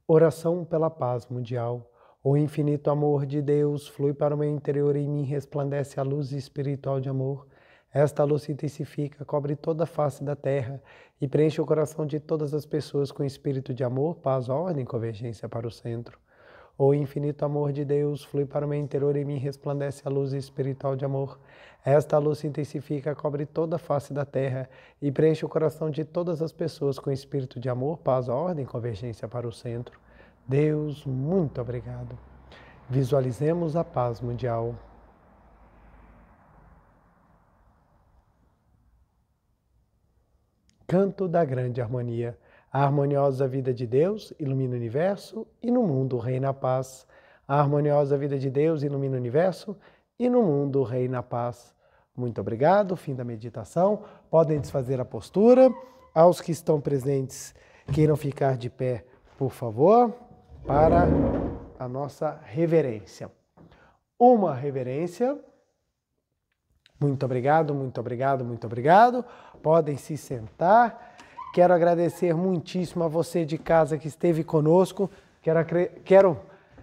Oração pela paz mundial. O infinito amor de Deus flui para o meu interior e em mim resplandece a luz espiritual de amor. Esta luz se intensifica, cobre toda a face da terra e preenche o coração de todas as pessoas com espírito de amor, paz, ordem e convergência para o centro. O infinito amor de Deus flui para o meu interior e em mim resplandece a luz espiritual de amor. Esta luz se intensifica, cobre toda a face da terra e preenche o coração de todas as pessoas com espírito de amor, paz, ordem e convergência para o centro. Deus, muito obrigado. Visualizemos a paz mundial. Canto da grande harmonia. A harmoniosa vida de Deus ilumina o universo e no mundo reina a paz. A harmoniosa vida de Deus ilumina o universo e no mundo reina a paz. Muito obrigado. Fim da meditação. Podem desfazer a postura. Aos que estão presentes, queiram ficar de pé, por favor, para a nossa reverência. Uma reverência. Muito obrigado, muito obrigado, muito obrigado. Podem se sentar. Quero agradecer muitíssimo a você de casa que esteve conosco. Quero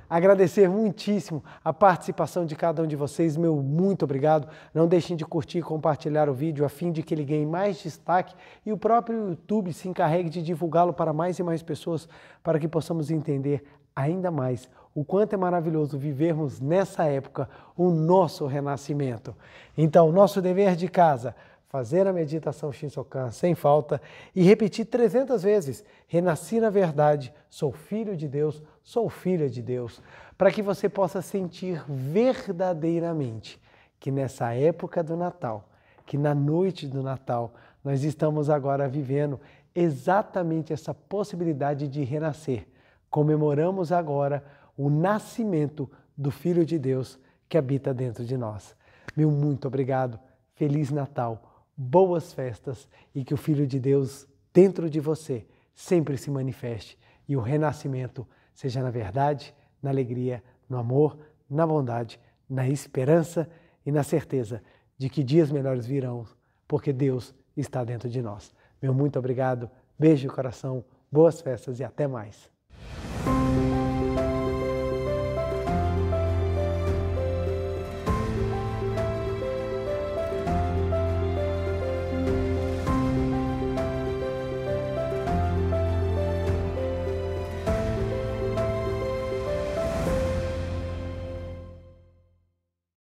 agradecer muitíssimo a participação de cada um de vocês. Meu muito obrigado. Não deixem de curtir e compartilhar o vídeo a fim de que ele ganhe mais destaque e o próprio YouTube se encarregue de divulgá-lo para mais e mais pessoas, para que possamos entender ainda mais o quanto é maravilhoso vivermos nessa época o nosso renascimento. Então, nosso dever de casa: fazer a meditação Shinsokan sem falta e repetir 300 vezes: renasci na verdade, sou filho de Deus, sou filha de Deus, para que você possa sentir verdadeiramente que nessa época do Natal, que na noite do Natal, nós estamos agora vivendo exatamente essa possibilidade de renascer. Comemoramos agora o nascimento do Filho de Deus que habita dentro de nós. Meu muito obrigado, Feliz Natal, boas festas e que o Filho de Deus dentro de você sempre se manifeste e o renascimento seja na verdade, na alegria, no amor, na bondade, na esperança e na certeza de que dias melhores virão, porque Deus está dentro de nós. Meu muito obrigado, beijo no coração, boas festas e até mais.